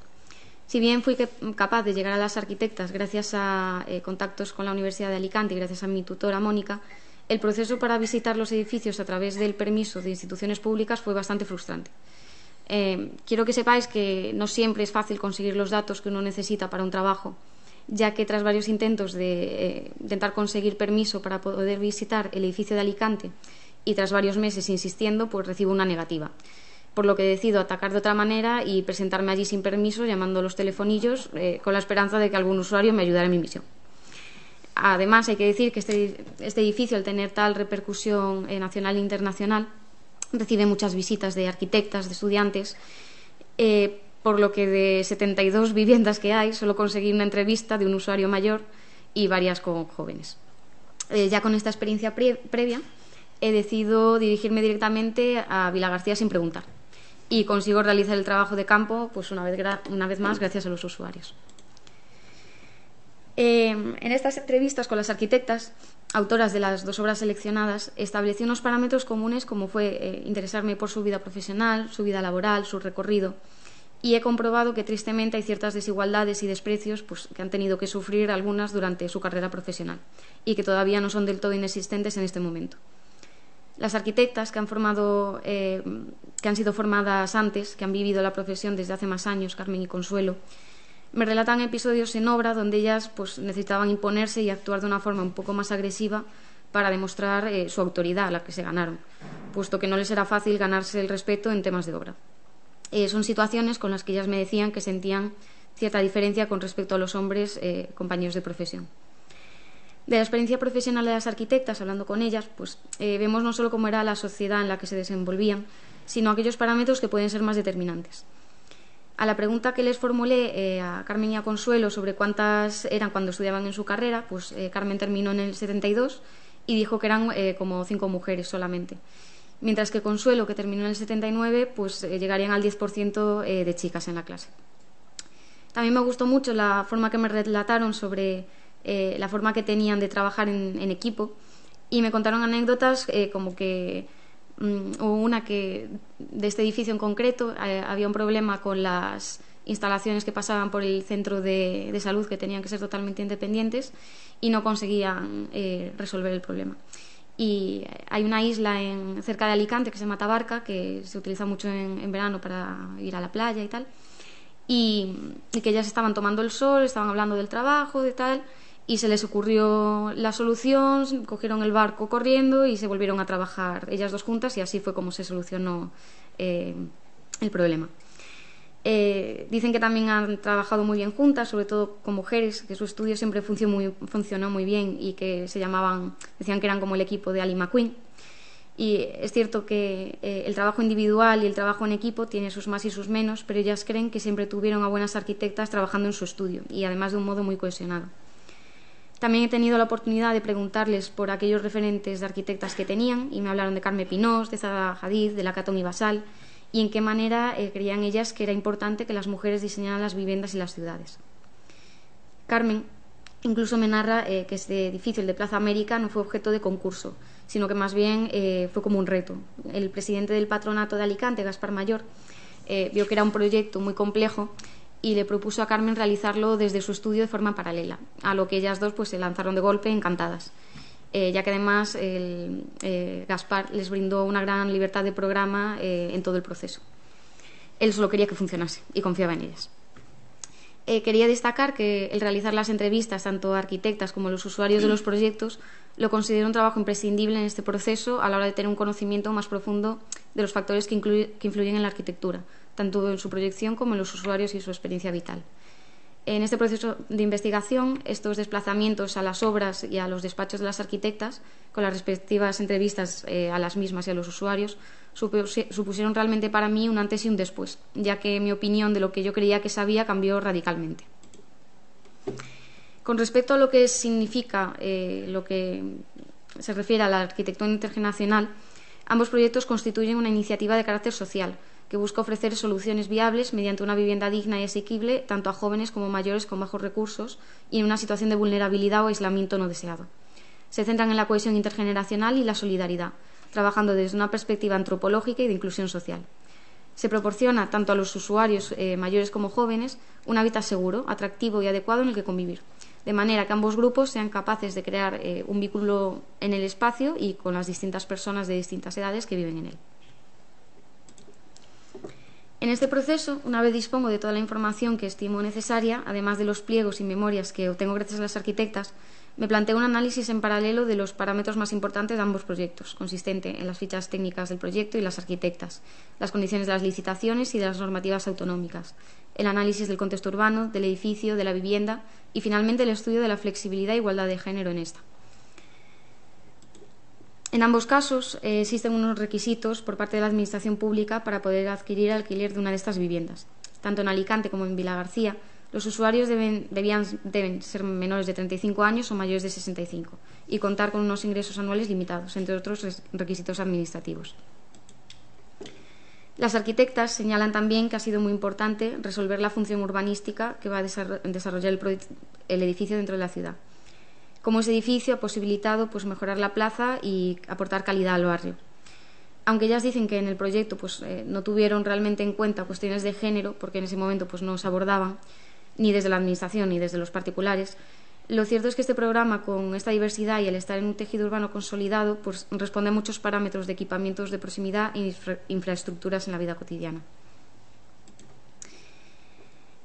Si bien fui capaz de llegar a las arquitectas gracias a contactos con la Universidad de Alicante y gracias a mi tutora Mónica, el proceso para visitar los edificios a través del permiso de instituciones públicas fue bastante frustrante. Quiero que sepáis que no siempre es fácil conseguir los datos que uno necesita para un trabajo, ya que tras varios intentos de intentar conseguir permiso para poder visitar el edificio de Alicante y tras varios meses insistiendo, pues recibo una negativa. Por lo que decido atacar de otra manera y presentarme allí sin permiso, llamando a los telefonillos, con la esperanza de que algún usuario me ayudara en mi misión. Además, hay que decir que este edificio, al tener tal repercusión nacional e internacional, recibe muchas visitas de arquitectas, de estudiantes, por lo que de 72 viviendas que hay, solo conseguí una entrevista de un usuario mayor y varias con jóvenes. Ya con esta experiencia previa, he decidido dirigirme directamente a Vilagarcía sin preguntar y consigo realizar el trabajo de campo, pues una vez más, gracias a los usuarios. En estas entrevistas con las arquitectas, autoras de las 2 obras seleccionadas, establecí unos parámetros comunes como fue interesarme por su vida profesional, su vida laboral, su recorrido, y he comprobado que tristemente hay ciertas desigualdades y desprecios pues, que han tenido que sufrir algunas durante su carrera profesional y que todavía no son del todo inexistentes en este momento. Las arquitectas que han sido formadas antes, que han vivido la profesión desde hace más años, Carmen y Consuelo, me relatan episodios en obra donde ellas pues, necesitaban imponerse y actuar de una forma un poco más agresiva para demostrar su autoridad, la que se ganaron, puesto que no les era fácil ganarse el respeto en temas de obra. Son situaciones con las que ellas me decían que sentían cierta diferencia con respecto a los hombres compañeros de profesión. De la experiencia profesional de las arquitectas, hablando con ellas, pues vemos no solo cómo era la sociedad en la que se desenvolvían, sino aquellos parámetros que pueden ser más determinantes. A la pregunta que les formulé a Carmen y a Consuelo sobre cuántas eran cuando estudiaban en su carrera, pues Carmen terminó en el 72 y dijo que eran como 5 mujeres solamente. Mientras que Consuelo, que terminó en el 79, pues llegarían al 10% de chicas en la clase. También me gustó mucho la forma que me relataron sobre la forma que tenían de trabajar en equipo y me contaron anécdotas como que hubo una que de este edificio en concreto había un problema con las instalaciones que pasaban por el centro de salud, que tenían que ser totalmente independientes y no conseguían resolver el problema. Y hay una isla cerca de Alicante que se llama Tabarca, que se utiliza mucho en verano para ir a la playa y tal, y que ellas estaban tomando el sol, estaban hablando del trabajo, de tal, y se les ocurrió la solución, cogieron el barco corriendo y se volvieron a trabajar ellas 2 juntas y así fue como se solucionó el problema. Dicen que también han trabajado muy bien juntas, sobre todo con mujeres, que su estudio siempre funcionó muy bien y que decían que eran como el equipo de Ali McQueen. Y es cierto que el trabajo individual y el trabajo en equipo tiene sus más y sus menos, pero ellas creen que siempre tuvieron a buenas arquitectas trabajando en su estudio y además de un modo muy cohesionado. También he tenido la oportunidad de preguntarles por aquellos referentes de arquitectas que tenían y me hablaron de Carmen Pinós, de Zaha Hadid, de la Katomi Basal y en qué manera creían ellas que era importante que las mujeres diseñaran las viviendas y las ciudades. Carmen incluso me narra que este edificio, el de Plaza América, no fue objeto de concurso, sino que más bien fue como un reto. El presidente del patronato de Alicante, Gaspar Mayor, vio que era un proyecto muy complejo y le propuso a Carmen realizarlo desde su estudio de forma paralela, a lo que ellas 2 pues, se lanzaron de golpe encantadas, ya que además Gaspar les brindó una gran libertad de programa en todo el proceso. Él solo quería que funcionase y confiaba en ellas. Quería destacar que el realizar las entrevistas tanto a arquitectas como a los usuarios de los proyectos lo considero un trabajo imprescindible en este proceso a la hora de tener un conocimiento más profundo de los factores que influyen en la arquitectura, tanto en su proyección como en los usuarios y su experiencia vital. En este proceso de investigación, estos desplazamientos a las obras y a los despachos de las arquitectas, con las respectivas entrevistas a las mismas y a los usuarios, supusieron realmente para mí un antes y un después, ya que mi opinión de lo que yo creía que sabía cambió radicalmente. Con respecto a lo que significa lo que se refiere a la arquitectura intergeneracional, ambos proyectos constituyen una iniciativa de carácter social que busca ofrecer soluciones viables mediante una vivienda digna y asequible tanto a jóvenes como mayores con bajos recursos y en una situación de vulnerabilidad o aislamiento no deseado. Se centran en la cohesión intergeneracional y la solidaridad, trabajando desde una perspectiva antropológica y de inclusión social. Se proporciona tanto a los usuarios mayores como jóvenes un hábitat seguro, atractivo y adecuado en el que convivir, de manera que ambos grupos sean capaces de crear un vínculo en el espacio y con las distintas personas de distintas edades que viven en él. En este proceso, una vez dispongo de toda la información que estimo necesaria, además de los pliegos y memorias que obtengo gracias a las arquitectas, me planteo un análisis en paralelo de los parámetros más importantes de ambos proyectos, consistente en las fichas técnicas del proyecto y las arquitectas, las condiciones de las licitaciones y de las normativas autonómicas, el análisis del contexto urbano, del edificio, de la vivienda y, finalmente, el estudio de la flexibilidad e igualdad de género en esta. En ambos casos existen unos requisitos por parte de la Administración Pública para poder adquirir alquiler de una de estas viviendas. Tanto en Alicante como en Vilagarcía, los usuarios deben ser menores de 35 años o mayores de 65 y contar con unos ingresos anuales limitados, entre otros requisitos administrativos. Las arquitectas señalan también que ha sido muy importante resolver la función urbanística que va a desarrollar el edificio dentro de la ciudad. Como ese edificio ha posibilitado mejorar la plaza y aportar calidad al barrio. Aunque ellas dicen que en el proyecto no tuvieron realmente en cuenta cuestiones de género, porque en ese momento no se abordaban, ni desde la Administración ni desde los particulares, lo cierto es que este programa, con esta diversidad y el estar en un tejido urbano consolidado, responde a muchos parámetros de equipamientos de proximidad e infraestructuras en la vida cotidiana.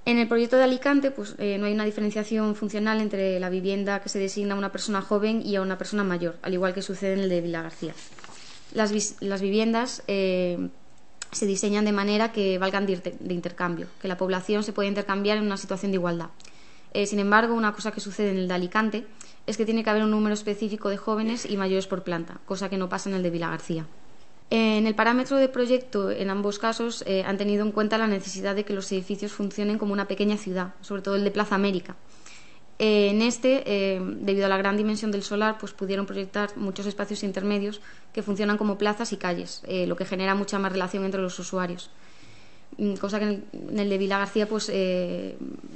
En el proyecto de Alicante no hay una diferenciación funcional entre la vivienda que se designa a una persona joven y a una persona mayor, al igual que sucede en el de Vilagarcía. Las viviendas se diseñan de manera que valgan de intercambio, que la población se pueda intercambiar en una situación de igualdad. Sin embargo, una cosa que sucede en el de Alicante es que tiene que haber un número específico de jóvenes y mayores por planta, cosa que no pasa en el de Vilagarcía. En el parámetro de proyecto, en ambos casos, han tenido en cuenta la necesidad de que los edificios funcionen como una pequeña ciudad, sobre todo el de Plaza América. En este, debido a la gran dimensión del solar, pudieron proyectar muchos espacios intermedios que funcionan como plazas y calles, lo que genera mucha más relación entre los usuarios. Cosa que en el de Vilagarcía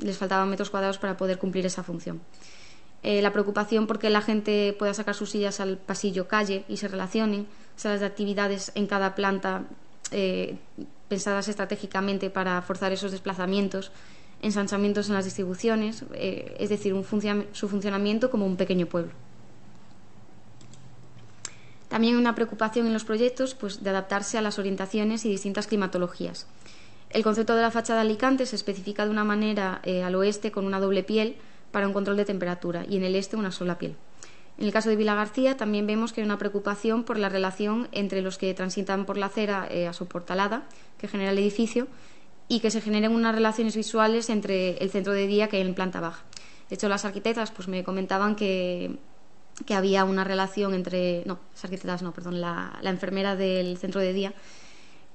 les faltaban metros cuadrados para poder cumplir esa función. La preocupación por que la gente pueda sacar sus sillas al pasillo calle y se relacionen, salas de actividades en cada planta pensadas estratégicamente para forzar esos desplazamientos, ensanchamientos en las distribuciones, es decir, su funcionamiento como un pequeño pueblo. También una preocupación en los proyectos de adaptarse a las orientaciones y distintas climatologías. El concepto de la fachada de Alicante se especifica de una manera al oeste con una doble piel para un control de temperatura y en el este una sola piel. En el caso de Vilagarcía también vemos que hay una preocupación por la relación entre los que transitan por la acera asoportalada que genera el edificio y que se generen unas relaciones visuales entre el centro de día que hay en planta baja. De hecho, las arquitectas me comentaban que había una relación entre... No, las arquitectas no, perdón, la enfermera del centro de día,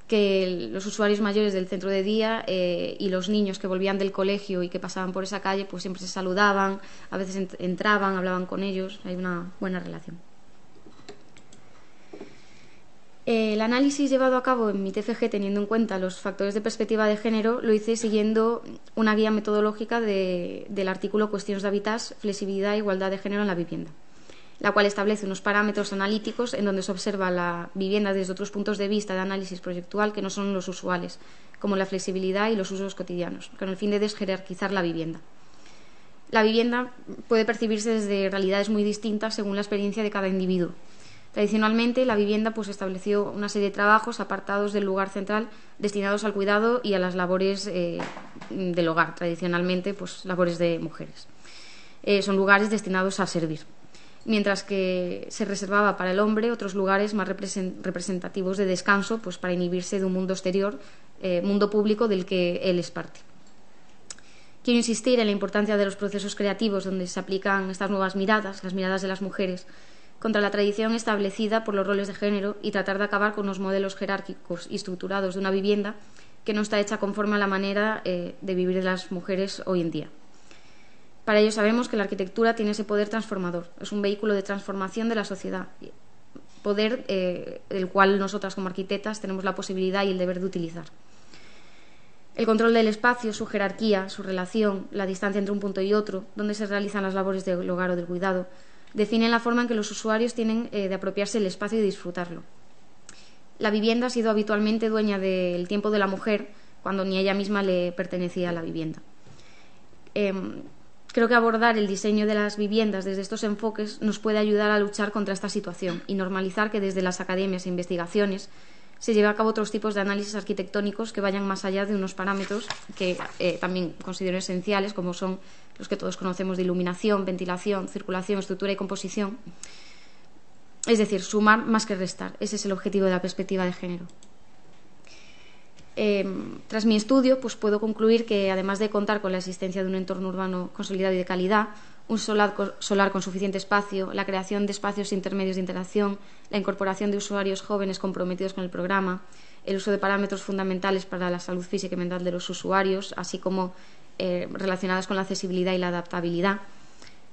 que los usuarios mayores del centro de día y los niños que volvían del colegio y que pasaban por esa calle siempre se saludaban, a veces entraban, hablaban con ellos, hay una buena relación. El análisis llevado a cabo en mi TFG teniendo en cuenta los factores de perspectiva de género lo hice siguiendo una guía metodológica del artículo Cuestiones de hábitat, flexibilidad e igualdad de género en la vivienda, la cual establece unos parámetros analíticos en donde se observa la vivienda desde otros puntos de vista de análisis proyectual que no son los usuales, como la flexibilidad y los usos cotidianos, con el fin de desjerarquizar la vivienda. La vivienda puede percibirse desde realidades muy distintas según la experiencia de cada individuo. Tradicionalmente, la vivienda estableció una serie de trabajos apartados del lugar central destinados al cuidado y a las labores del hogar, tradicionalmente labores de mujeres. Son lugares destinados a servir, mientras que se reservaba para el hombre otros lugares más representativos de descanso, para inhibirse de un mundo exterior, mundo público del que él es parte. Quiero insistir en la importancia de los procesos creativos donde se aplican estas nuevas miradas, las miradas de las mujeres, contra la tradición establecida por los roles de género y tratar de acabar con los modelos jerárquicos y estructurados de una vivienda que no está hecha conforme a la manera de vivir de las mujeres hoy en día. Para ello sabemos que la arquitectura tiene ese poder transformador, es un vehículo de transformación de la sociedad, poder el cual nosotras como arquitectas tenemos la posibilidad y el deber de utilizar. El control del espacio, su jerarquía, su relación, la distancia entre un punto y otro, donde se realizan las labores del hogar o del cuidado, definen la forma en que los usuarios tienen de apropiarse del espacio y disfrutarlo. La vivienda ha sido habitualmente dueña del tiempo de la mujer cuando ni ella misma le pertenecía a la vivienda. Creo que abordar el diseño de las viviendas desde estos enfoques nos puede ayudar a luchar contra esta situación y normalizar que desde las academias e investigaciones se lleve a cabo otros tipos de análisis arquitectónicos que vayan más allá de unos parámetros que también considero esenciales, como son los que todos conocemos de iluminación, ventilación, circulación, estructura y composición. Es decir, sumar más que restar. Ese es el objetivo de la perspectiva de género. Tras mi estudio, pues puedo concluir que, además de contar con la existencia de un entorno urbano consolidado y de calidad, un solar con suficiente espacio, la creación de espacios intermedios de interacción, la incorporación de usuarios jóvenes comprometidos con el programa, el uso de parámetros fundamentales para la salud física y mental de los usuarios, así como relacionadas con la accesibilidad y la adaptabilidad.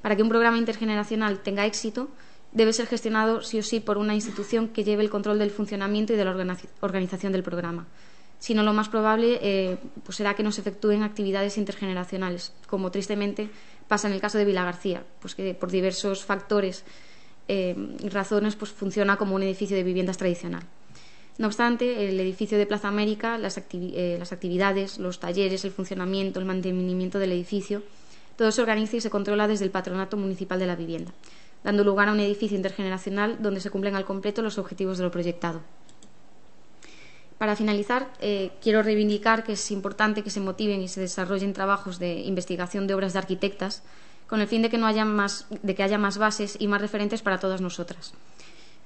Para que un programa intergeneracional tenga éxito, debe ser gestionado sí o sí por una institución que lleve el control del funcionamiento y de la organización del programa. Si no, lo más probable pues será que no se efectúen actividades intergeneracionales, como tristemente pasa en el caso de Vilagarcía, pues que por diversos factores y razones pues funciona como un edificio de viviendas tradicional. No obstante, el edificio de Plaza América, las actividades, los talleres, el funcionamiento, el mantenimiento del edificio, todo se organiza y se controla desde el Patronato Municipal de la Vivienda, dando lugar a un edificio intergeneracional donde se cumplen al completo los objetivos de lo proyectado. Para finalizar, quiero reivindicar que es importante que se motiven y se desarrollen trabajos de investigación de obras de arquitectas con el fin de que haya más bases y más referentes para todas nosotras.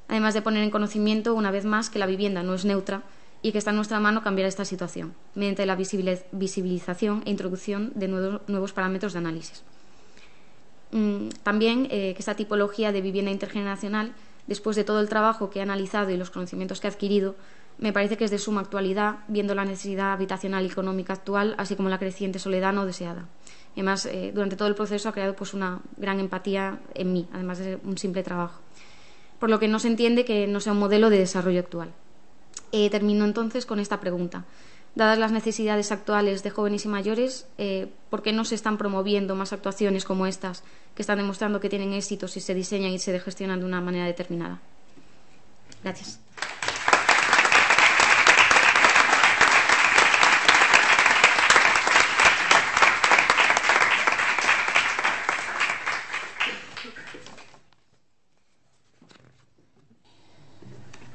Además de poner en conocimiento, una vez más, que la vivienda no es neutra y que está en nuestra mano cambiar esta situación, mediante la visibilización e introducción de nuevos parámetros de análisis. También que esta tipología de vivienda intergeneracional, después de todo el trabajo que he analizado y los conocimientos que he adquirido, me parece que es de suma actualidad, viendo la necesidad habitacional y económica actual, así como la creciente soledad no deseada. Además, durante todo el proceso ha creado pues una gran empatía en mí, además de un simple trabajo. Por lo que no se entiende que no sea un modelo de desarrollo actual. Termino entonces con esta pregunta. Dadas las necesidades actuales de jóvenes y mayores, ¿por qué no se están promoviendo más actuaciones como estas, que están demostrando que tienen éxito si se diseñan y se gestionan de una manera determinada? Gracias.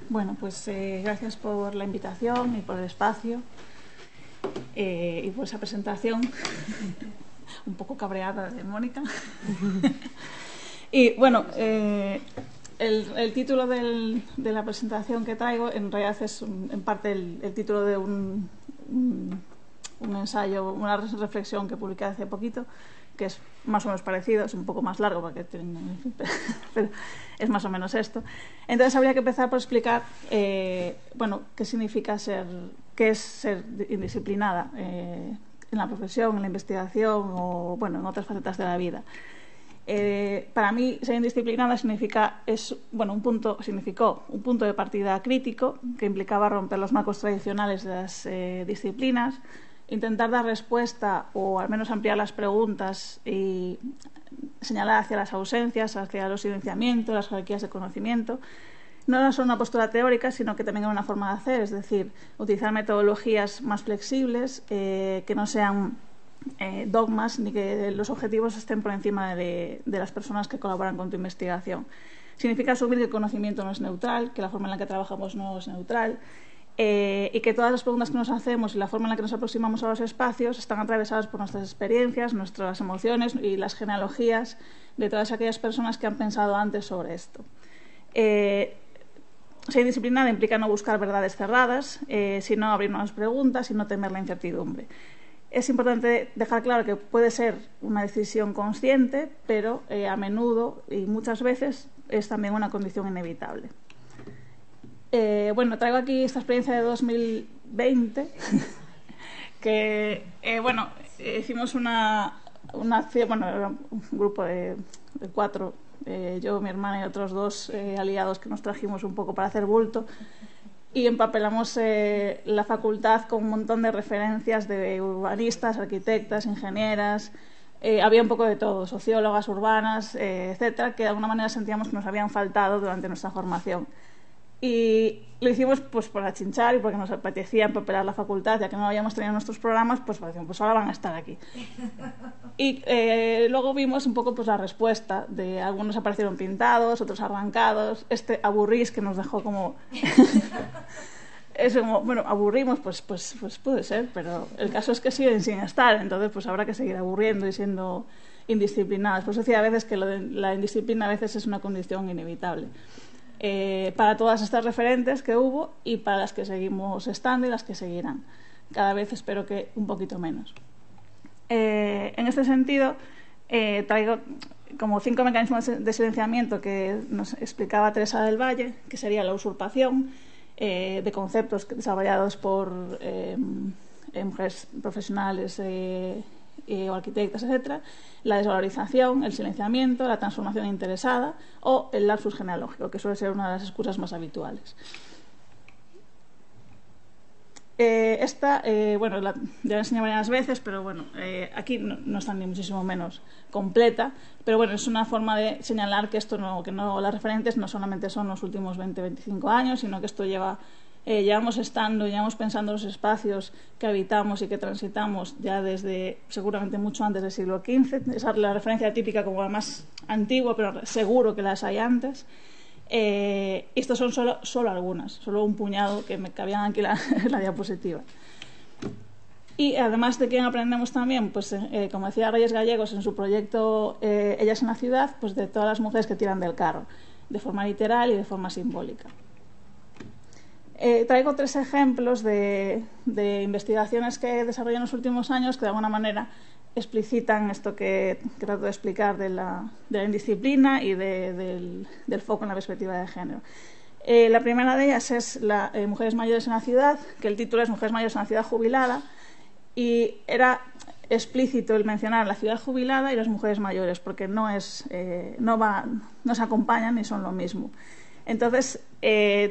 Bueno, pues gracias por la invitación y por el espacio y por esa presentación un poco cabreada de Mónica. Y bueno, el título de la presentación que traigo en realidad es en parte el título de un ensayo, una reflexión que publiqué hace poquito, que es más o menos parecido, es un poco más largo porque pero es más o menos esto. Entonces habría que empezar por explicar bueno, qué significa qué es ser indisciplinada en la profesión, en la investigación o bueno, en otras facetas de la vida. Para mí ser indisciplinada significó un punto de partida crítico que implicaba romper los marcos tradicionales de las disciplinas, intentar dar respuesta o al menos ampliar las preguntas y señalar hacia las ausencias, hacia los silenciamientos, las jerarquías de conocimiento. No era solo una postura teórica, sino que también era una forma de hacer, es decir, utilizar metodologías más flexibles, que no sean dogmas ni que los objetivos estén por encima de las personas que colaboran con tu investigación. Significa asumir que el conocimiento no es neutral, que la forma en la que trabajamos no es neutral, y que todas las preguntas que nos hacemos y la forma en la que nos aproximamos a los espacios están atravesadas por nuestras experiencias, nuestras emociones y las genealogías de todas aquellas personas que han pensado antes sobre esto. Ser disciplinada implica no buscar verdades cerradas, sino abrir nuevas preguntas y no temer la incertidumbre. Es importante dejar claro que puede ser una decisión consciente, pero a menudo y muchas veces es también una condición inevitable. Bueno, traigo aquí esta experiencia de 2020 que, bueno, hicimos una una acción, bueno, era un grupo de 4, yo, mi hermana y otros 2 aliados que nos trajimos un poco para hacer bulto, y empapelamos la facultad con un montón de referencias de urbanistas, arquitectas, ingenieras. Había un poco de todo, sociólogas urbanas, etcétera, que de alguna manera sentíamos que nos habían faltado durante nuestra formación. Y lo hicimos pues por achinchar y porque nos apetecía empapelar la facultad, ya que no habíamos tenido nuestros programas, pues parecían, pues ahora van a estar aquí. Y luego vimos un poco pues la respuesta, de algunos aparecieron pintados, otros arrancados, aburrís que nos dejó como... Eso como, bueno, aburrimos, pues puede ser, pero el caso es que siguen sin estar, entonces pues habrá que seguir aburriendo y siendo indisciplinadas. Por eso decía a veces que la indisciplina a veces es una condición inevitable. Para todas estas referentes que hubo y para las que seguimos estando y las que seguirán. Cada vez espero que un poquito menos. En este sentido, traigo como 5 mecanismos de silenciamiento que nos explicaba Teresa del Valle, que sería la usurpación, de conceptos desarrollados por mujeres profesionales o arquitectas, etcétera, la desvalorización, el silenciamiento, la transformación interesada o el lapsus genealógico, que suele ser una de las excusas más habituales. Bueno, ya la enseñé varias veces, pero bueno, aquí no está ni muchísimo menos completa, pero bueno, es una forma de señalar que las referentes no solamente son los últimos 20-25 años, sino que esto llevamos pensando los espacios que habitamos y que transitamos ya desde seguramente mucho antes del siglo XV. Esa es la referencia típica como la más antigua, pero seguro que las hay antes. Estos son solo algunas, solo un puñado que me cabían aquí en la diapositiva. Y además de quién aprendemos también, pues como decía Reyes Gallegos en su proyecto Ellas en la ciudad, pues de todas las mujeres que tiran del carro, de forma literal y de forma simbólica. Traigo 3 ejemplos de investigaciones que he desarrollado en los últimos años que de alguna manera explicitan esto que trato de explicar de la indisciplina y del foco en la perspectiva de género. La primera de ellas es Mujeres mayores en la ciudad, que el título es Mujeres mayores en la ciudad jubilada, y era explícito el mencionar la ciudad jubilada y las mujeres mayores, porque no se acompañan ni son lo mismo. Entonces,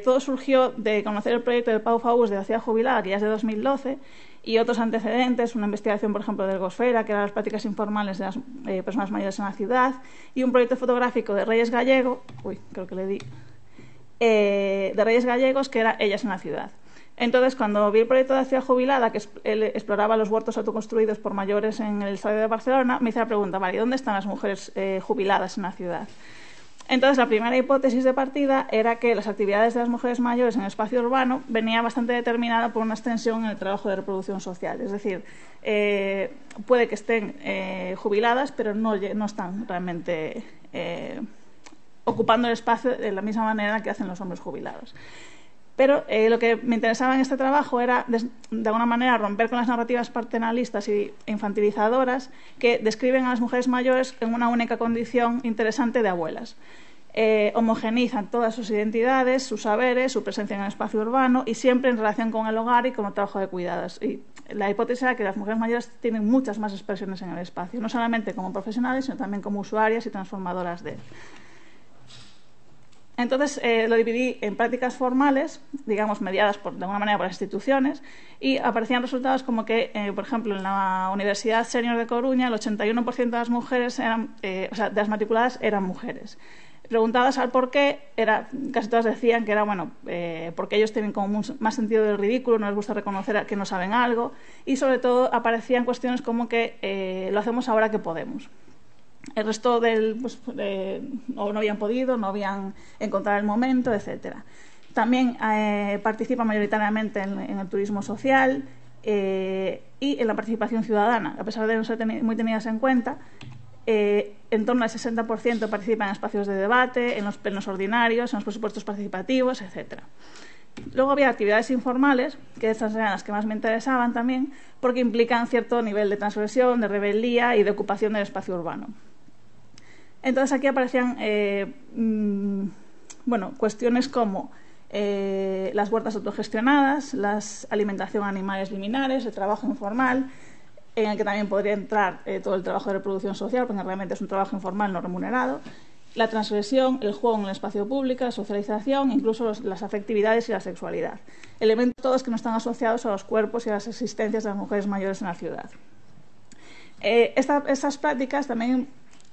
todo surgió de conocer el proyecto de Pau Faus de la ciudad jubilada, que ya es de 2012, y otros antecedentes, una investigación, por ejemplo, de Ergosfera, que eran las prácticas informales de las personas mayores en la ciudad, y un proyecto fotográfico de Reyes Gallegos, de Reyes Gallegos, que era Ellas en la ciudad. Entonces, cuando vi el proyecto de la ciudad jubilada, que él exploraba los huertos autoconstruidos por mayores en el estadio de Barcelona, me hice la pregunta, vale, ¿dónde están las mujeres jubiladas en la ciudad? Entonces, la primera hipótesis de partida era que las actividades de las mujeres mayores en el espacio urbano venía bastante determinada por una extensión en el trabajo de reproducción social. Es decir, puede que estén jubiladas, pero no están realmente ocupando el espacio de la misma manera que hacen los hombres jubilados. Pero lo que me interesaba en este trabajo era, de alguna manera, romper con las narrativas paternalistas e infantilizadoras que describen a las mujeres mayores en una única condición interesante de abuelas. Homogenizan todas sus identidades, sus saberes, su presencia en el espacio urbano y siempre en relación con el hogar y con el trabajo de cuidados. Y la hipótesis era que las mujeres mayores tienen muchas más expresiones en el espacio, no solamente como profesionales, sino también como usuarias y transformadoras de él. Entonces lo dividí en prácticas formales, digamos, mediadas de alguna manera por las instituciones, y aparecían resultados como que, por ejemplo, en la Universidad Senior de Coruña, el 81% de las mujeres de las matriculadas eran mujeres. Preguntadas al por qué, casi todas decían que era, porque ellos tienen como más sentido del ridículo, no les gusta reconocer que no saben algo, y sobre todo aparecían cuestiones como que lo hacemos ahora que podemos. El resto o no habían podido, no habían encontrado el momento, etc. También participa mayoritariamente en el turismo social y en la participación ciudadana. A pesar de no ser muy tenidas en cuenta, en torno al 60% participan en espacios de debate, en los plenos ordinarios, en los presupuestos participativos, etc. Luego había actividades informales, que estas eran las que más me interesaban también, porque implican cierto nivel de transgresión, de rebeldía y de ocupación del espacio urbano. Entonces aquí aparecían cuestiones como las huertas autogestionadas, la alimentación a animales liminares, el trabajo informal, en el que también podría entrar todo el trabajo de reproducción social, porque realmente es un trabajo informal no remunerado, la transgresión, el juego en el espacio público, la socialización, incluso las afectividades y la sexualidad. Elementos todos que no están asociados a los cuerpos y a las existencias de las mujeres mayores en la ciudad. Estas prácticas también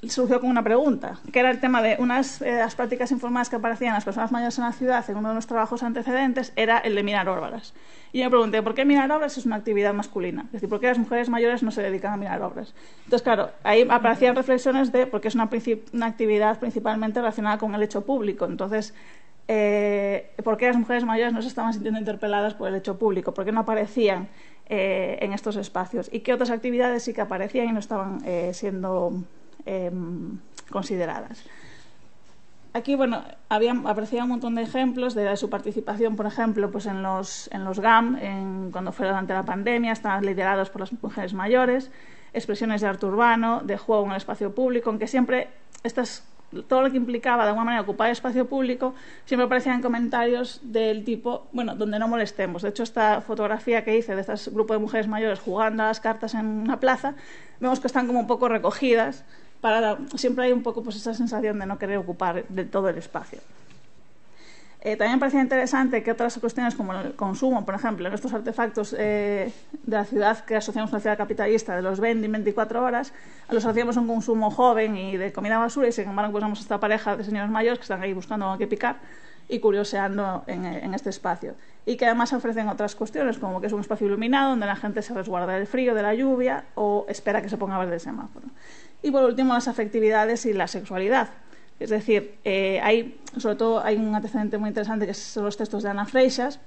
surgió con una pregunta, que era el tema de las prácticas informales que aparecían en las personas mayores en la ciudad en uno de los trabajos antecedentes, era el de minar obras. Y yo me pregunté, ¿por qué minar obras es una actividad masculina? Es decir, ¿por qué las mujeres mayores no se dedican a minar obras? Entonces, claro, ahí aparecían reflexiones de por qué es una actividad principalmente relacionada con el hecho público. Entonces, ¿por qué las mujeres mayores no se estaban sintiendo interpeladas por el hecho público? ¿Por qué no aparecían en estos espacios? ¿Y qué otras actividades sí que aparecían y no estaban siendo consideradas? Aquí, bueno, aparecía un montón de ejemplos de su participación, por ejemplo, pues en los GAM, cuando fue durante la pandemia, estaban liderados por las mujeres mayores, expresiones de arte urbano, de juego en el espacio público, aunque siempre todo lo que implicaba de alguna manera ocupar el espacio público, siempre aparecían comentarios del tipo, bueno, donde no molestemos. De hecho, esta fotografía que hice de este grupo de mujeres mayores jugando a las cartas en una plaza, vemos que están como un poco recogidas, siempre hay un poco pues esa sensación de no querer ocupar de todo el espacio. También me parecía interesante que otras cuestiones como el consumo, por ejemplo, en estos artefactos de la ciudad que asociamos a una ciudad capitalista de los vending 24 horas, los asociamos a un consumo joven y de comida basura, y sin embargo pues vemos esta pareja de señores mayores que están ahí buscando algo que picar y curioseando en este espacio. Y que además ofrecen otras cuestiones, como que es un espacio iluminado donde la gente se resguarda del frío, de la lluvia o espera que se ponga verde el semáforo. Y por último, las afectividades y la sexualidad. Es decir, sobre todo hay un antecedente muy interesante que son los textos de Anna Freixas.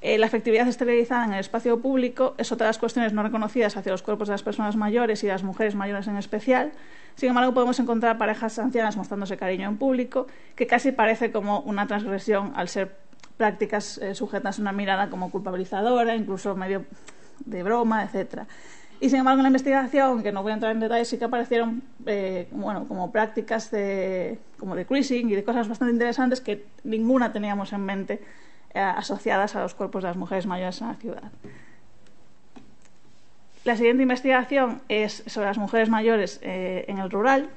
La afectividad esterilizada en el espacio público es otra de las cuestiones no reconocidas hacia los cuerpos de las personas mayores y de las mujeres mayores en especial. Sin embargo, podemos encontrar parejas ancianas mostrándose cariño en público, que casi parece como una transgresión al ser prácticas sujetas a una mirada como culpabilizadora, incluso medio de broma, etcétera. Y sin embargo, en la investigación, que no voy a entrar en detalles, sí que aparecieron como prácticas como de cruising y de cosas bastante interesantes que ninguna teníamos en mente asociadas a los cuerpos de las mujeres mayores en la ciudad. La siguiente investigación es sobre las mujeres mayores en el rural.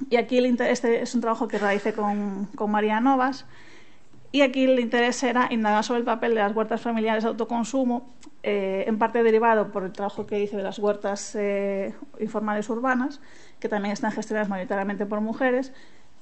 Y aquí este es un trabajo que realicé con María Novas. Y aquí el interés era indagar sobre el papel de las huertas familiares de autoconsumo, en parte derivado por el trabajo que hice de las huertas informales urbanas, que también están gestionadas mayoritariamente por mujeres,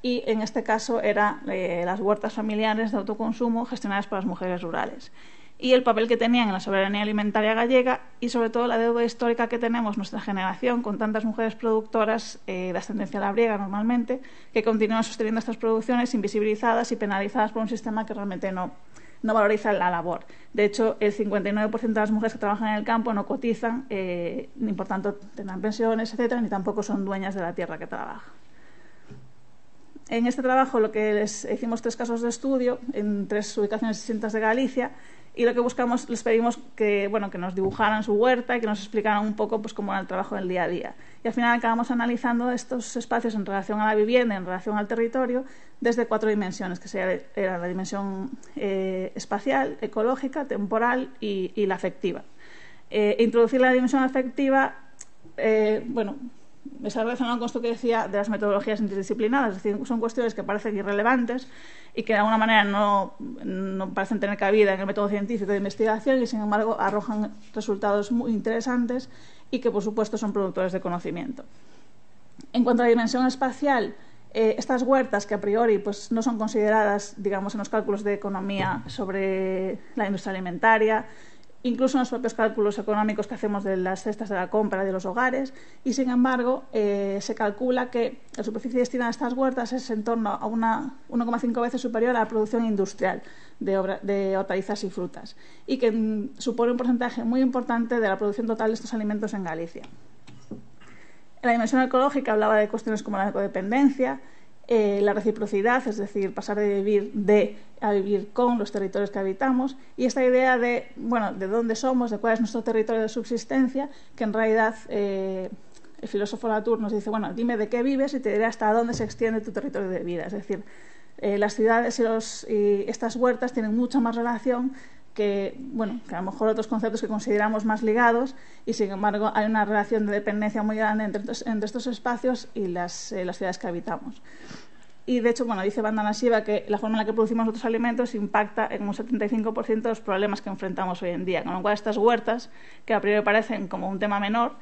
y en este caso eran las huertas familiares de autoconsumo gestionadas por las mujeres rurales. Y el papel que tenían en la soberanía alimentaria gallega y sobre todo la deuda histórica que tenemos nuestra generación con tantas mujeres productoras de ascendencia labriega normalmente, que continúan sosteniendo estas producciones invisibilizadas y penalizadas por un sistema que realmente no valoriza la labor. De hecho, el 59% de las mujeres que trabajan en el campo no cotizan, ni por tanto tendrán pensiones, etcétera, ni tampoco son dueñas de la tierra que trabajan. En este trabajo hicimos 3 casos de estudio en 3 ubicaciones distintas de Galicia, y lo que buscamos, les pedimos que nos dibujaran su huerta y que nos explicaran un poco pues, cómo era el trabajo del día a día. Y al final acabamos analizando estos espacios en relación a la vivienda, en relación al territorio, desde 4 dimensiones, que era la dimensión espacial, ecológica, temporal y la afectiva. Introducir la dimensión afectiva, está relacionado con esto que decía de las metodologías interdisciplinares, es decir, son cuestiones que parecen irrelevantes y que de alguna manera no parecen tener cabida en el método científico de investigación y sin embargo arrojan resultados muy interesantes y que por supuesto son productores de conocimiento. En cuanto a la dimensión espacial, estas huertas que a priori pues, no son consideradas, digamos, en los cálculos de economía sobre la industria alimentaria, incluso en los propios cálculos económicos que hacemos de las cestas de la compra de los hogares, y sin embargo se calcula que la superficie destinada a estas huertas es en torno a 1,5 veces superior a la producción industrial de hortalizas y frutas, y que supone un porcentaje muy importante de la producción total de estos alimentos en Galicia. En la dimensión ecológica hablaba de cuestiones como la ecodependencia, la reciprocidad, es decir, pasar de vivir a vivir con los territorios que habitamos, y esta idea de dónde somos, de cuál es nuestro territorio de subsistencia, que en realidad el filósofo Latour nos dice, dime de qué vives y te diré hasta dónde se extiende tu territorio de vida. Es decir, las ciudades y estas huertas tienen mucha más relación que a lo mejor otros conceptos que consideramos más ligados, y sin embargo hay una relación de dependencia muy grande entre estos espacios y las ciudades que habitamos. Y de hecho, dice Vandana Shiva que la forma en la que producimos nuestros alimentos impacta en un 75% de los problemas que enfrentamos hoy en día, con lo cual estas huertas, que a priori parecen como un tema menor,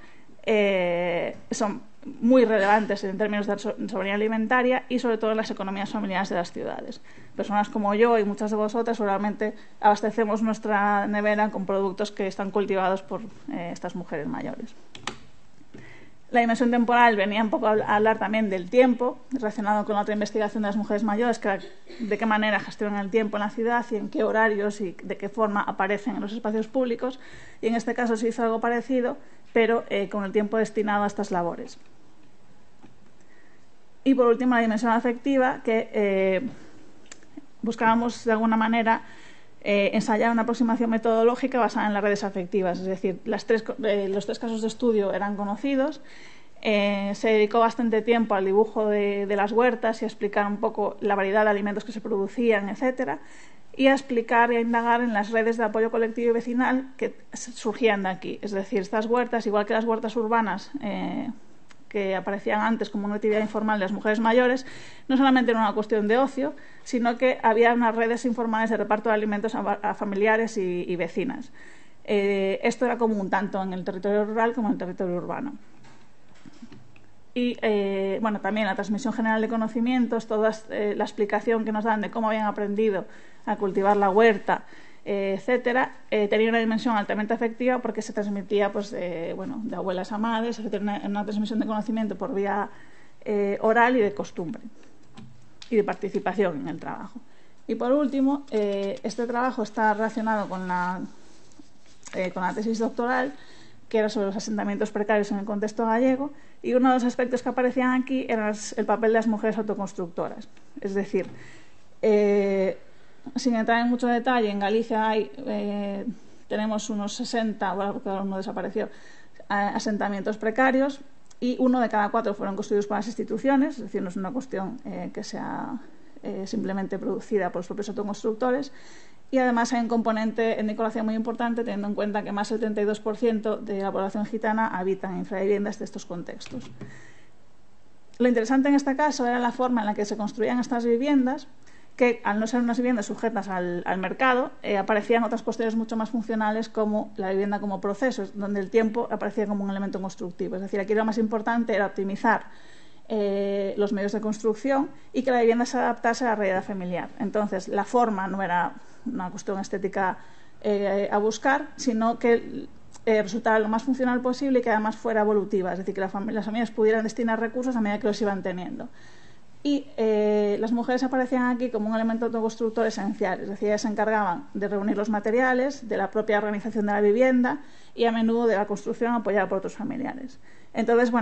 son muy relevantes en términos de soberanía alimentaria y sobre todo en las economías familiares de las ciudades. Personas como yo y muchas de vosotras seguramente abastecemos nuestra nevera con productos que están cultivados por estas mujeres mayores. La dimensión temporal venía un poco a hablar también del tiempo, relacionado con la otra investigación de las mujeres mayores, que era de qué manera gestionan el tiempo en la ciudad y en qué horarios y de qué forma aparecen en los espacios públicos. Y en este caso se hizo algo parecido, pero con el tiempo destinado a estas labores. Y por último, la dimensión afectiva, que buscábamos de alguna manera ensayar una aproximación metodológica basada en las redes afectivas. Es decir, los tres casos de estudio eran conocidos. Se dedicó bastante tiempo al dibujo de las huertas y a explicar un poco la variedad de alimentos que se producían, etcétera, y a explicar y a indagar en las redes de apoyo colectivo y vecinal que surgían de aquí. Es decir, estas huertas, igual que las huertas urbanas que aparecían antes como una actividad informal de las mujeres mayores, no solamente era una cuestión de ocio, sino que había unas redes informales de reparto de alimentos a familiares y vecinas. Esto era común tanto en el territorio rural como en el territorio urbano. Y también la transmisión general de conocimientos, toda la explicación que nos dan de cómo habían aprendido a cultivar la huerta, etcétera, tenía una dimensión altamente afectiva porque se transmitía de abuelas a madres, es decir, una transmisión de conocimiento por vía oral y de costumbre y de participación en el trabajo. Y por último, este trabajo está relacionado con la tesis doctoral, que era sobre los asentamientos precarios en el contexto gallego, y uno de los aspectos que aparecían aquí era el papel de las mujeres autoconstructoras. Es decir, sin entrar en mucho detalle, en Galicia tenemos unos 60, porque uno desapareció, asentamientos precarios, y 1 de cada 4 fueron construidos por las instituciones, es decir, no es una cuestión que sea simplemente producida por los propios autoconstructores. Y además hay un componente étnico-racial muy importante, teniendo en cuenta que más del 32% de la población gitana habita en infraviviendas de estos contextos. Lo interesante en este caso era la forma en la que se construían estas viviendas, que al no ser unas viviendas sujetas al mercado, aparecían otras cuestiones mucho más funcionales, como la vivienda como proceso, donde el tiempo aparecía como un elemento constructivo. Es decir, aquí lo más importante era optimizar los medios de construcción y que la vivienda se adaptase a la realidad familiar. Entonces, la forma no era una cuestión estética a buscar, sino que resultara lo más funcional posible y que además fuera evolutiva, es decir, que las familias pudieran destinar recursos a medida que los iban teniendo. Y las mujeres aparecían aquí como un elemento autoconstructor esencial, es decir, ellas se encargaban de reunir los materiales, de la propia organización de la vivienda y a menudo de la construcción apoyada por otros familiares. Entonces,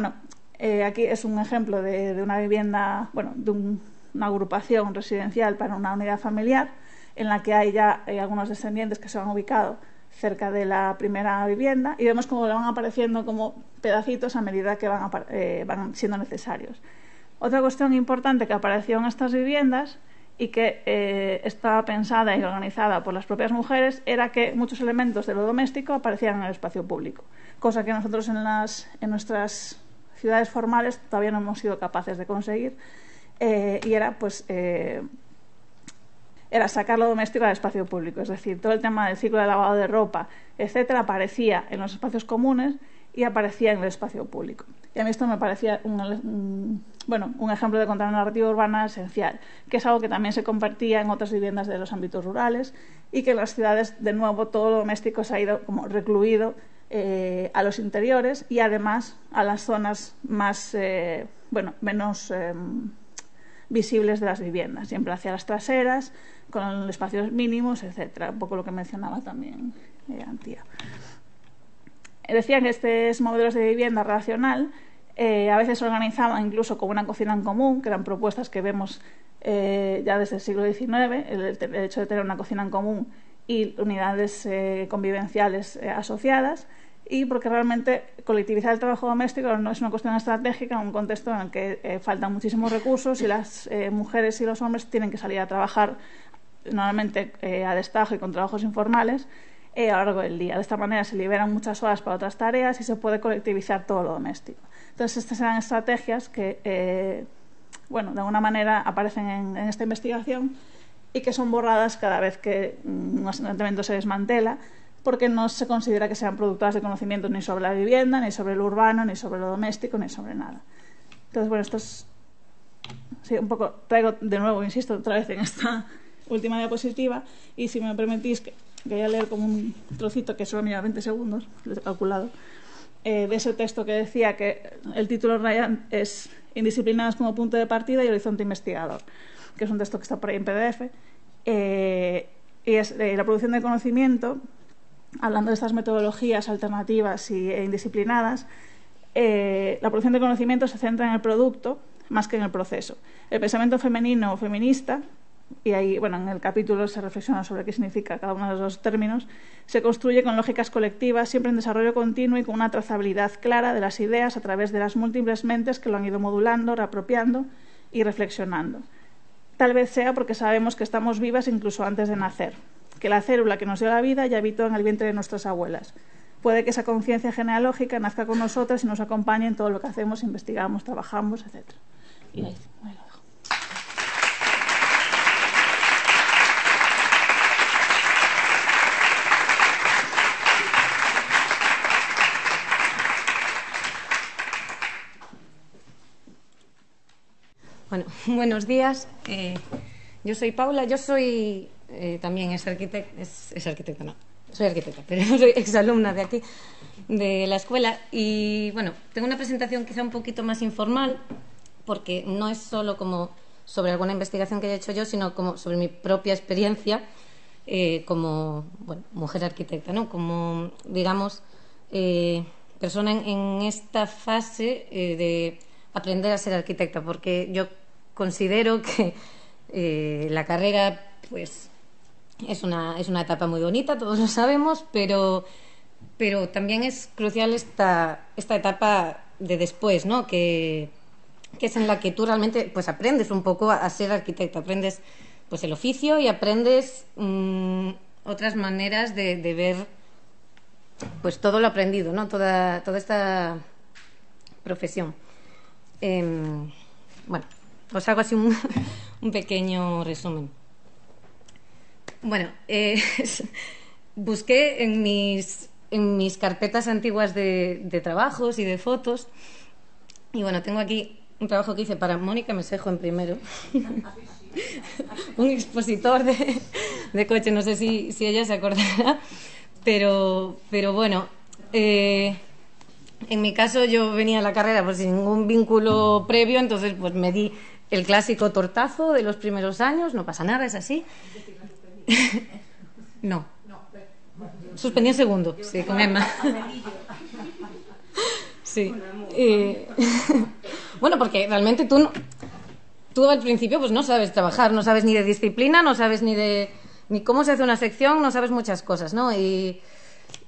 aquí es un ejemplo de una vivienda, de una agrupación residencial para una unidad familiar, en la que hay ya algunos descendientes que se han ubicado cerca de la primera vivienda, y vemos cómo le van apareciendo como pedacitos a medida que van siendo necesarios. Otra cuestión importante que apareció en estas viviendas y que estaba pensada y organizada por las propias mujeres era que muchos elementos de lo doméstico aparecían en el espacio público, cosa que nosotros en nuestras ciudades formales todavía no hemos sido capaces de conseguir, y era sacar lo doméstico al espacio público. Es decir, todo el tema del ciclo de lavado de ropa, etcétera, aparecía en los espacios comunes y aparecía en el espacio público. Y a mí esto me parecía un ejemplo de contar una narrativa urbana esencial, que es algo que también se compartía en otras viviendas de los ámbitos rurales, y que en las ciudades, de nuevo, todo lo doméstico se ha ido como recluido a los interiores y además a las zonas más menos visibles de las viviendas, siempre hacia las traseras, con espacios mínimos, etcétera, un poco lo que mencionaba también Antía. Decían que estos modelos de vivienda racional a veces se organizaban incluso como una cocina en común, que eran propuestas que vemos ya desde el siglo XIX, el hecho de tener una cocina en común y unidades convivenciales asociadas, y porque realmente colectivizar el trabajo doméstico no es una cuestión estratégica en un contexto en el que faltan muchísimos recursos y las mujeres y los hombres tienen que salir a trabajar normalmente a destajo y con trabajos informales, a lo largo del día. De esta manera se liberan muchas horas para otras tareas y se puede colectivizar todo lo doméstico. Entonces, estas eran estrategias que, de alguna manera aparecen en esta investigación y que son borradas cada vez que un asentamiento se desmantela, porque no se considera que sean productoras de conocimientos ni sobre la vivienda, ni sobre lo urbano, ni sobre lo doméstico, ni sobre nada. Entonces, bueno, esto es... Sí, un poco... Traigo de nuevo, insisto, otra vez en esta última diapositiva, y si me permitís, que voy a leer como un trocito que solo me lleva 20 segundos, lo he calculado, de ese texto que decía que el título Ryan es Indisciplinadas como punto de partida y horizonte investigador, que es un texto que está por ahí en PDF, y es la producción de conocimiento, hablando de estas metodologías alternativas e indisciplinadas. La producción de conocimiento se centra en el producto más que en el proceso. El pensamiento femenino o feminista, y ahí, en el capítulo se reflexiona sobre qué significa cada uno de los términos, se construye con lógicas colectivas, siempre en desarrollo continuo y con una trazabilidad clara de las ideas a través de las múltiples mentes que lo han ido modulando, reapropiando y reflexionando. Tal vez sea porque sabemos que estamos vivas incluso antes de nacer, que la célula que nos dio la vida ya habitó en el vientre de nuestras abuelas. Puede que esa conciencia genealógica nazca con nosotras y nos acompañe en todo lo que hacemos, investigamos, trabajamos, etc. Y ahí lo dejo. Bueno, buenos días. Yo soy Paula, yo soy también soy arquitecta, pero soy exalumna de aquí, de la escuela, y bueno, tengo una presentación quizá un poquito más informal, porque no es solo como sobre alguna investigación que haya hecho yo, sino como sobre mi propia experiencia como mujer arquitecta, ¿no? Como, digamos, persona en esta fase de aprender a ser arquitecta, porque yo considero que la carrera pues es una etapa muy bonita, todos lo sabemos, pero también es crucial esta etapa de después, ¿no? Que es en la que tú realmente pues aprendes un poco a ser arquitecto, aprendes pues el oficio y aprendes otras maneras de ver pues todo lo aprendido, ¿no? Toda esta profesión. Os hago así un pequeño resumen. Bueno, busqué en mis carpetas antiguas de trabajos y de fotos, y bueno, tengo aquí un trabajo que hice para Mónica Mesejo en primero, un expositor de coche, no sé si ella se acordará, pero bueno, en mi caso yo venía a la carrera pues sin ningún vínculo previo, entonces pues me di el clásico tortazo de los primeros años, no pasa nada, es así. No. Suspendí en segundo, sí, con Emma. Sí. Bueno, porque realmente tú al principio pues no sabes trabajar, no sabes ni de disciplina, no sabes ni cómo se hace una sección, no sabes muchas cosas, ¿no? Y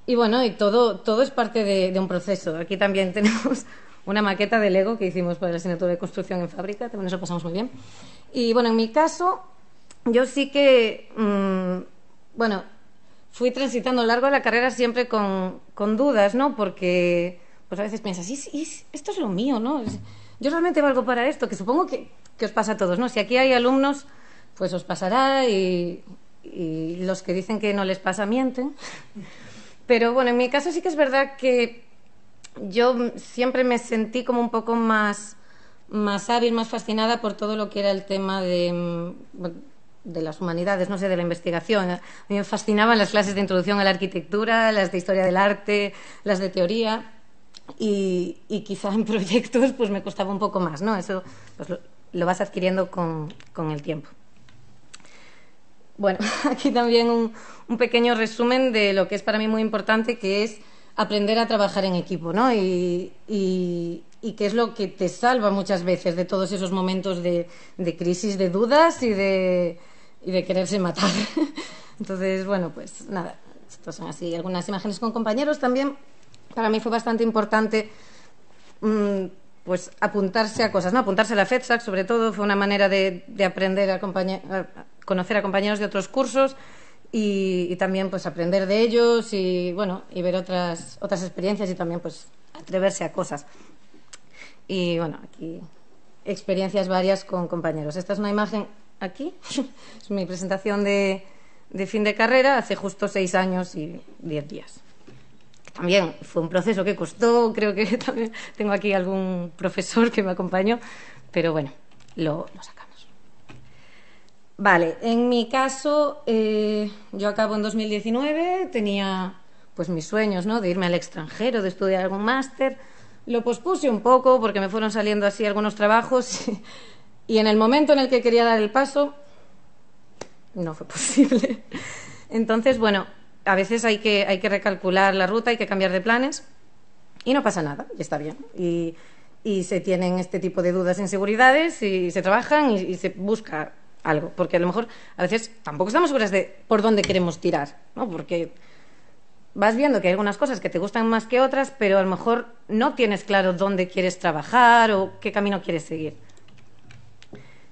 bueno, y todo es parte de un proceso. Aquí también tenemos una maqueta de Lego que hicimos para la asignatura de construcción en fábrica, también eso lo pasamos muy bien. Y bueno, en mi caso, yo sí que, fui transitando a lo largo de la carrera siempre con dudas, ¿no? Porque pues a veces piensas, esto es lo mío, ¿no? Yo realmente valgo para esto, que supongo que os pasa a todos, ¿no? Si aquí hay alumnos, pues os pasará, y los que dicen que no les pasa mienten. Pero bueno, en mi caso sí que es verdad que yo siempre me sentí como un poco más hábil, más fascinada por todo lo que era el tema de las humanidades, no sé, de la investigación. A mí me fascinaban las clases de introducción a la arquitectura, las de historia del arte, las de teoría, y quizá en proyectos pues me costaba un poco más, ¿no? Eso pues lo vas adquiriendo con el tiempo. Bueno, aquí también un pequeño resumen de lo que es para mí muy importante, que es aprender a trabajar en equipo, ¿no? Y que es lo que te salva muchas veces de todos esos momentos de crisis, de dudas y de quererse matar. Entonces, bueno, pues nada, estos son así algunas imágenes con compañeros. También para mí fue bastante importante pues apuntarse a cosas, ¿no? Apuntarse a la FEDSAC, sobre todo, fue una manera de aprender a conocer a compañeros de otros cursos y también pues aprender de ellos y bueno, y ver otras experiencias y también pues atreverse a cosas. Y bueno, aquí experiencias varias con compañeros. Esta es una imagen aquí, es mi presentación de fin de carrera hace justo 6 años y 10 días. También fue un proceso que costó, creo que también tengo aquí algún profesor que me acompañó, pero bueno, lo sacamos. Vale, en mi caso, yo acabo en 2019, tenía pues mis sueños, ¿no?, de irme al extranjero, de estudiar algún máster. Lo pospuse un poco porque me fueron saliendo así algunos trabajos y en el momento en el que quería dar el paso, no fue posible. Entonces, bueno, a veces hay que recalcular la ruta, hay que cambiar de planes y no pasa nada, y está bien. Y se tienen este tipo de dudas e inseguridades y se trabajan y se busca algo, porque a lo mejor a veces tampoco estamos seguras de por dónde queremos tirar, ¿no? Porque vas viendo que hay algunas cosas que te gustan más que otras, pero a lo mejor no tienes claro dónde quieres trabajar o qué camino quieres seguir.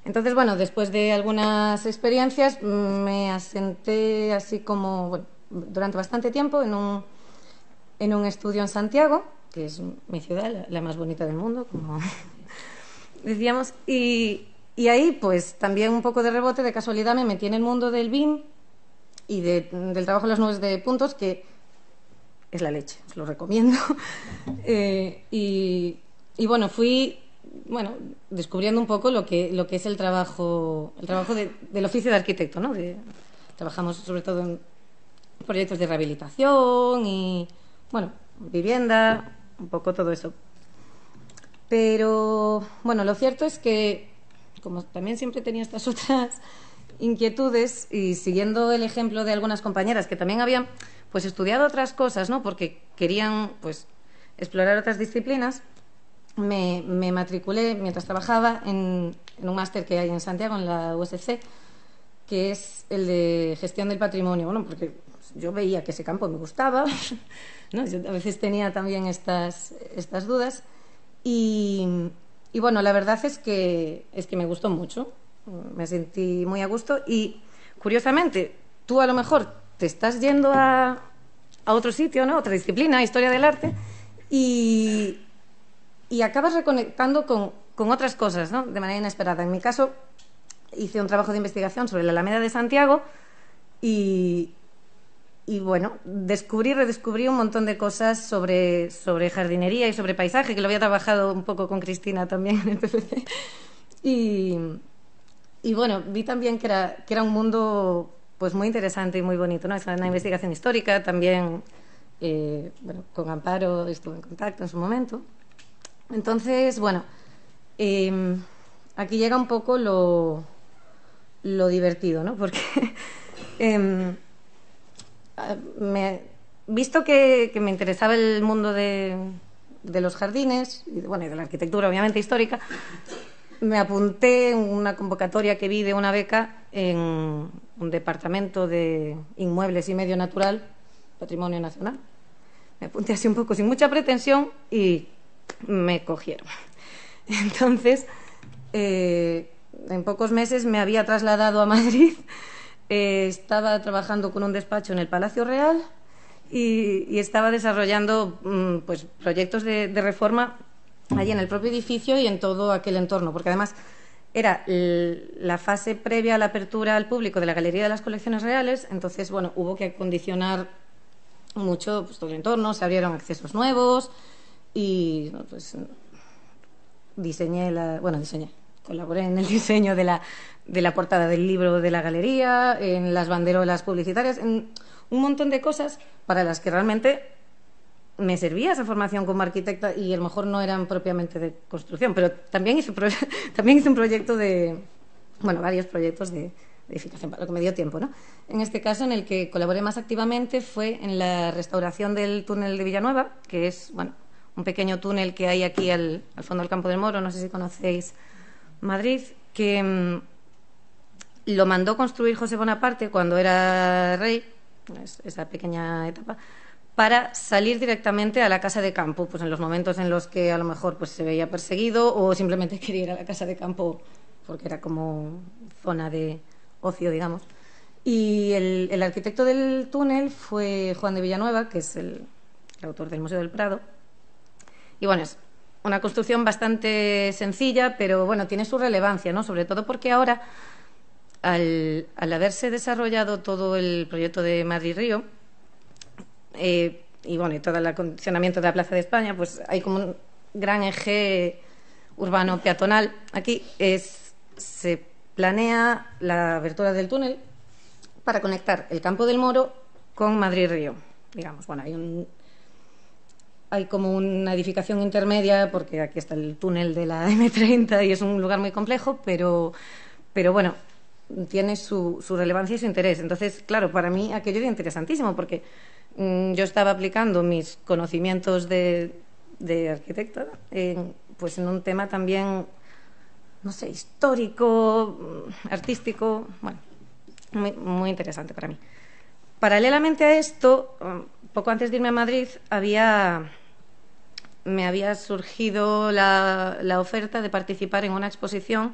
Entonces, bueno, después de algunas experiencias me asenté así como, bueno, durante bastante tiempo en un estudio en Santiago, que es mi ciudad, la más bonita del mundo, como decíamos, y ahí pues también un poco de rebote, de casualidad, me metí en el mundo del BIM y del trabajo en las nubes de puntos, que es la leche, os lo recomiendo. Y bueno, fui descubriendo un poco lo que es el trabajo del oficio de arquitecto, ¿no? Trabajamos sobre todo en proyectos de rehabilitación y, bueno, vivienda, un poco todo eso. Pero, bueno, lo cierto es que, como también siempre tenía estas otras inquietudes y siguiendo el ejemplo de algunas compañeras que también habían pues estudiado otras cosas, ¿no?, porque querían pues explorar otras disciplinas, me matriculé mientras trabajaba en un máster que hay en Santiago, en la USC, que es el de gestión del patrimonio. Bueno, porque yo veía que ese campo me gustaba, ¿no? Yo a veces tenía también estas dudas y bueno, la verdad es que me gustó mucho, me sentí muy a gusto y, curiosamente, tú a lo mejor te estás yendo a otro sitio, ¿no?, otra disciplina, historia del arte, y acabas reconectando con otras cosas, ¿no?, de manera inesperada. En mi caso, hice un trabajo de investigación sobre la Alameda de Santiago y bueno, redescubrí un montón de cosas sobre jardinería y sobre paisaje, que lo había trabajado un poco con Cristina también en el PPC. Y bueno, vi también que era un mundo pues muy interesante y muy bonito, ¿no? Es una investigación histórica también. Bueno, con Amparo estuve en contacto en su momento. Entonces, bueno, aquí llega un poco lo divertido, ¿no? Porque visto que me interesaba el mundo de los jardines y de la arquitectura, obviamente histórica, me apunté en una convocatoria que vi de una beca en un departamento de inmuebles y medio natural, Patrimonio Nacional. Me apunté así un poco sin mucha pretensión y me cogieron. Entonces, en pocos meses me había trasladado a Madrid. Estaba trabajando con un despacho en el Palacio Real y estaba desarrollando pues proyectos de reforma allí en el propio edificio y en todo aquel entorno, porque además era la fase previa a la apertura al público de la Galería de las Colecciones Reales. Entonces, bueno, hubo que acondicionar mucho pues todo el entorno, se abrieron accesos nuevos y pues colaboré en el diseño de la portada del libro de la galería, en las banderolas publicitarias, en un montón de cosas para las que realmente me servía esa formación como arquitecta y a lo mejor no eran propiamente de construcción, pero también hice un proyecto varios proyectos de edificación, para lo que me dio tiempo, ¿no? En este caso, en el que colaboré más activamente fue en la restauración del túnel de Villanueva, que es, un pequeño túnel que hay aquí al fondo del Campo del Moro, no sé si conocéis Madrid, que lo mandó construir José Bonaparte cuando era rey, esa pequeña etapa, para salir directamente a la casa de campo, pues en los momentos en los que a lo mejor pues se veía perseguido o simplemente quería ir a la casa de campo porque era como zona de ocio, digamos. Y el arquitecto del túnel fue Juan de Villanueva, que es el autor del Museo del Prado. Y bueno, es una construcción bastante sencilla, pero bueno, tiene su relevancia, ¿no? Sobre todo porque ahora, al haberse desarrollado todo el proyecto de Madrid-Río, y bueno, y todo el acondicionamiento de la Plaza de España, pues hay como un gran eje urbano peatonal. Aquí se planea la abertura del túnel para conectar el Campo del Moro con Madrid-Río. Digamos, bueno, hay como una edificación intermedia, porque aquí está el túnel de la M30 y es un lugar muy complejo, pero bueno, tiene su relevancia y su interés. Entonces, claro, para mí aquello era interesantísimo, porque yo estaba aplicando mis conocimientos de arquitecta pues en un tema también, no sé, histórico, artístico, bueno, muy interesante para mí. Paralelamente a esto, poco antes de irme a Madrid, me había surgido la oferta de participar en una exposición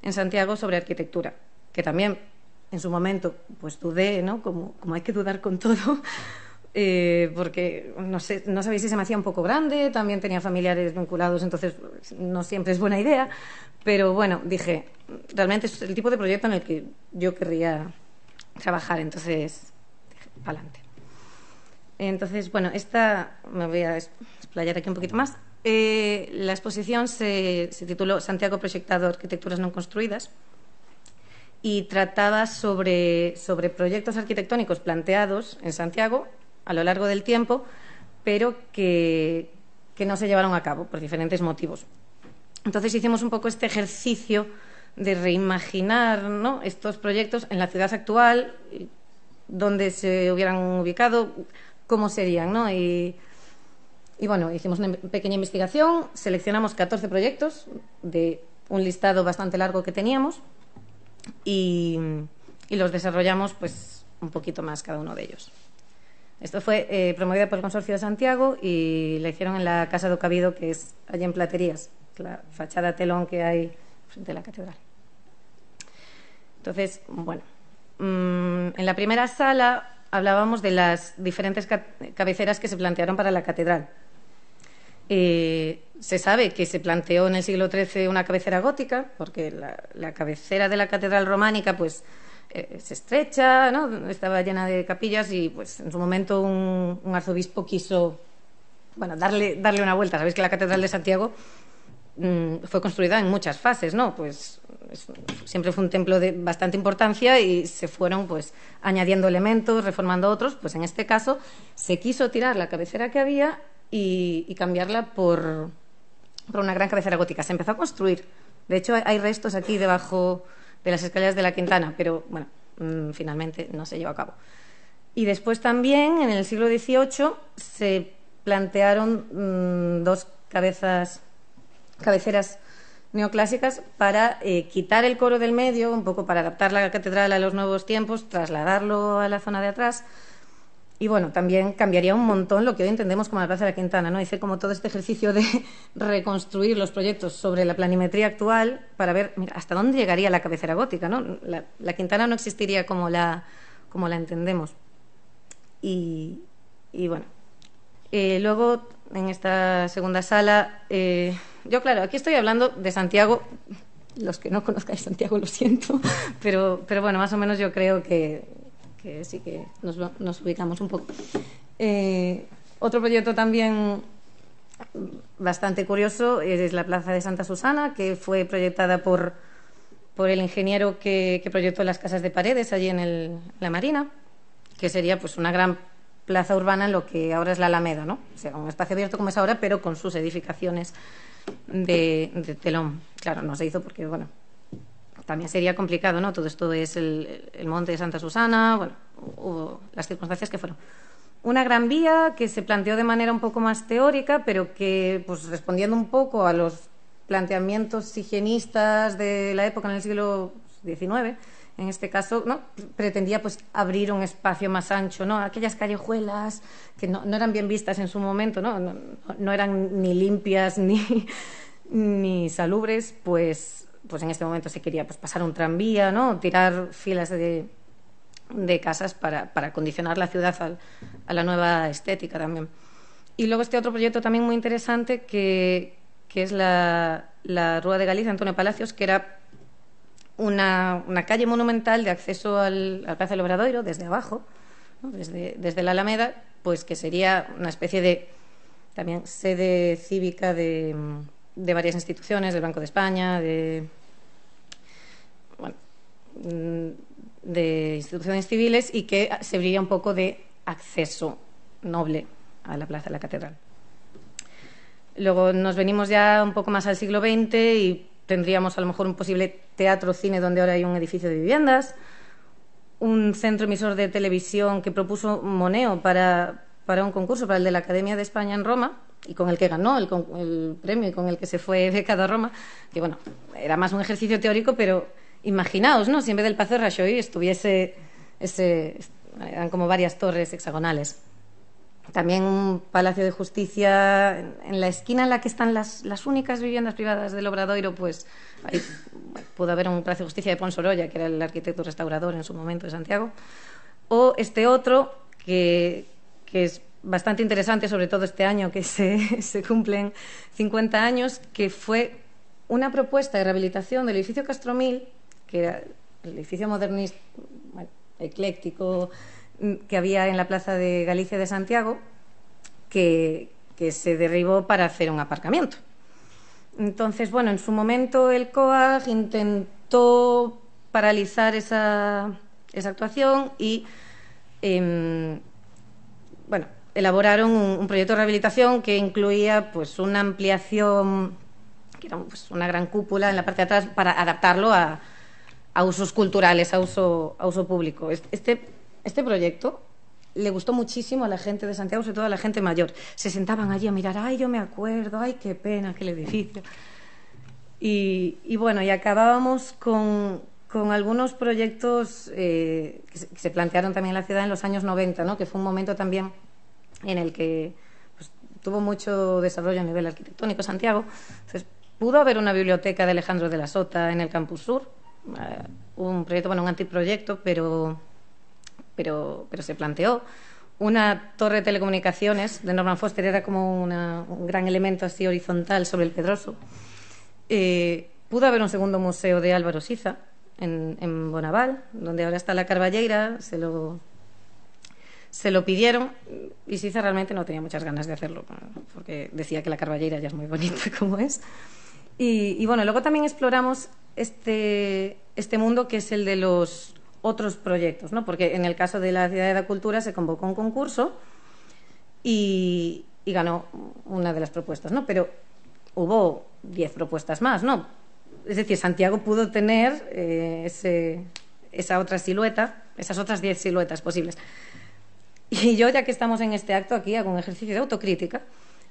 en Santiago sobre arquitectura, que también en su momento pues dudé, ¿no? Como hay que dudar con todo, porque no sabía si se me hacía un poco grande, también tenía familiares vinculados, entonces no siempre es buena idea, pero bueno, dije, realmente es el tipo de proyecto en el que yo querría trabajar, entonces dije, pa'lante. Entonces, bueno, me voy a explayar aquí un poquito más. La exposición se tituló Santiago proyectado, arquitecturas no construidas, y trataba sobre proyectos arquitectónicos planteados en Santiago a lo largo del tiempo, pero que no se llevaron a cabo por diferentes motivos. Entonces hicimos un poco este ejercicio de reimaginar, ¿no?, estos proyectos en la ciudad actual, dónde se hubieran ubicado, cómo serían, ¿no? Y bueno, hicimos una pequeña investigación, seleccionamos 14 proyectos de un listado bastante largo que teníamos y los desarrollamos pues un poquito más cada uno de ellos. Esto fue promovido por el Consorcio de Santiago y la hicieron en la Casa do Cabido, que es allí en Platerías, la fachada telón que hay frente a la catedral. Entonces, bueno, en la primera sala hablábamos de las diferentes cabeceras que se plantearon para la catedral. Se sabe que se planteó en el siglo XIII una cabecera gótica, porque la cabecera de la catedral románica pues es estrecha, ¿no?, estaba llena de capillas y pues en su momento un arzobispo quiso, bueno, darle una vuelta. Sabéis que la catedral de Santiago fue construida en muchas fases, ¿no? Pues siempre fue un templo de bastante importancia y se fueron pues añadiendo elementos, reformando otros. Pues en este caso se quiso tirar la cabecera que había y cambiarla por una gran cabecera gótica. Se empezó a construir. De hecho, hay restos aquí debajo de las escaleras de la Quintana, pero bueno, finalmente no se llevó a cabo. Y después también, en el siglo XVIII, se plantearon dos cabeceras neoclásicas para quitar el coro del medio, un poco para adaptar la catedral a los nuevos tiempos, trasladarlo a la zona de atrás. Y bueno, también cambiaría un montón lo que hoy entendemos como la Plaza de la Quintana, ¿no? Hice como todo este ejercicio de reconstruir los proyectos sobre la planimetría actual para ver, mira, hasta dónde llegaría la cabecera gótica, ¿no? La Quintana no existiría como la entendemos. Y bueno, luego en esta segunda sala, yo claro, aquí estoy hablando de Santiago. Los que no conozcáis Santiago, lo siento, pero bueno, más o menos yo creo que sí que nos ubicamos un poco. Otro proyecto también bastante curioso es la Plaza de Santa Susana, que fue proyectada por el ingeniero que proyectó las casas de Paredes allí en la Marina, que sería pues una gran plaza urbana en lo que ahora es la Alameda, ¿no? O sea, un espacio abierto como es ahora, pero con sus edificaciones de telón. Claro, no se hizo porque, bueno, también sería complicado, ¿no? Todo esto es el monte de Santa Susana, bueno, hubo las circunstancias que fueron. Una gran vía que se planteó de manera un poco más teórica, pero que, pues respondiendo un poco a los planteamientos higienistas de la época en el siglo XIX, en este caso, ¿no?, pretendía pues abrir un espacio más ancho, ¿no? Aquellas callejuelas que no eran bien vistas en su momento, no eran ni limpias ni salubres, pues pues en este momento se quería pues, pasar un tranvía, ¿no? Tirar filas de casas para acondicionar la ciudad a la nueva estética también. Y luego este otro proyecto también muy interesante que es la Rúa de Galicia, Antonio Palacios, que era una calle monumental de acceso al Plaza del Obradoiro desde abajo, ¿no? desde la Alameda, pues que sería una especie de también sede cívica de varias instituciones, del Banco de España, de instituciones civiles, y que serviría un poco de acceso noble a la Plaza de la Catedral. Luego nos venimos ya un poco más al siglo XX y tendríamos a lo mejor un posible teatro-cine donde ahora hay un edificio de viviendas, un centro emisor de televisión que propuso Moneo para un concurso, para el de la Academia de España en Roma, y con el que ganó el premio y con el que se fue becado a Roma, que bueno, era más un ejercicio teórico, pero imaginaos, ¿no? Si en vez del Paseo Rajoy estuviese eran como varias torres hexagonales. También un Palacio de Justicia en la esquina en la que están las únicas viviendas privadas del Obradoiro, pues ahí pudo haber un Palacio de Justicia de Ponsorolla, que era el arquitecto restaurador en su momento de Santiago, o este otro que es bastante interesante, sobre todo este año que se cumplen 50 años, que fue una propuesta de rehabilitación del edificio Castromil, que era el edificio modernista, bueno, ecléctico, que había en la Plaza de Galicia de Santiago, que se derribó para hacer un aparcamiento. Entonces, bueno, en su momento el COAG intentó paralizar esa actuación y, bueno, elaboraron un proyecto de rehabilitación que incluía pues una ampliación, que era pues, una gran cúpula en la parte de atrás, para adaptarlo a usos culturales, a uso público. Este proyecto le gustó muchísimo a la gente de Santiago, sobre todo a la gente mayor. Se sentaban allí a mirar, ay, yo me acuerdo, ay, qué pena aquel edificio. Y bueno, y acabábamos con algunos proyectos que se plantearon también en la ciudad en los años 90, ¿no? Que fue un momento también en el que pues, tuvo mucho desarrollo a nivel arquitectónico Santiago. Entonces, pudo haber una biblioteca de Alejandro de la Sota en el Campus Sur, un proyecto, bueno, un antiproyecto, pero se planteó. Una torre de telecomunicaciones de Norman Foster era como un gran elemento así horizontal sobre el Pedroso. Pudo haber un segundo museo de Álvaro Siza en Bonaval, donde ahora está la Carballeira. Se lo pidieron y Siza realmente no tenía muchas ganas de hacerlo, porque decía que la Carballeira ya es muy bonita como es. Y bueno, luego también exploramos este mundo que es el de los otros proyectos, ¿no? Porque en el caso de la Ciudad de la Cultura se convocó un concurso y ganó una de las propuestas, ¿no? Pero hubo 10 propuestas más, ¿no? Es decir, Santiago pudo tener esa otra silueta, esas otras 10 siluetas posibles. Y yo, ya que estamos en este acto aquí, hago un ejercicio de autocrítica,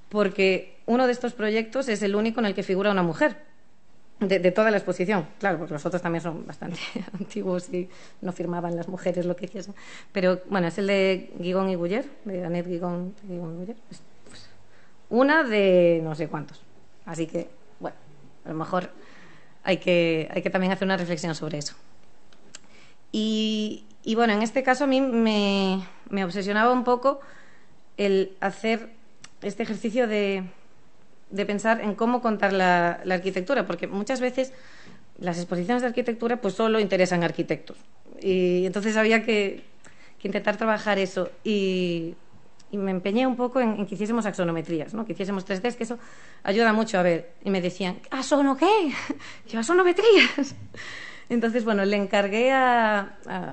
porque uno de estos proyectos es el único en el que figura una mujer. De toda la exposición, claro, porque los otros también son bastante antiguos y no firmaban las mujeres lo que hiciesen. Pero bueno, es el de Guigón y Guller, de Annette Guigón y Guller. Pues, una de no sé cuántos. Así que, bueno, a lo mejor hay que también hacer una reflexión sobre eso. Y bueno, en este caso a mí me obsesionaba un poco el hacer este ejercicio de pensar en cómo contar la arquitectura, porque muchas veces las exposiciones de arquitectura pues solo interesan a arquitectos, y entonces había que intentar trabajar eso, y me empeñé un poco en que hiciésemos axonometrías, ¿no? Que hiciésemos 3Ds, que eso ayuda mucho a ver. Y me decían, ¿axono qué? Yo axonometrías. Entonces, bueno, le encargué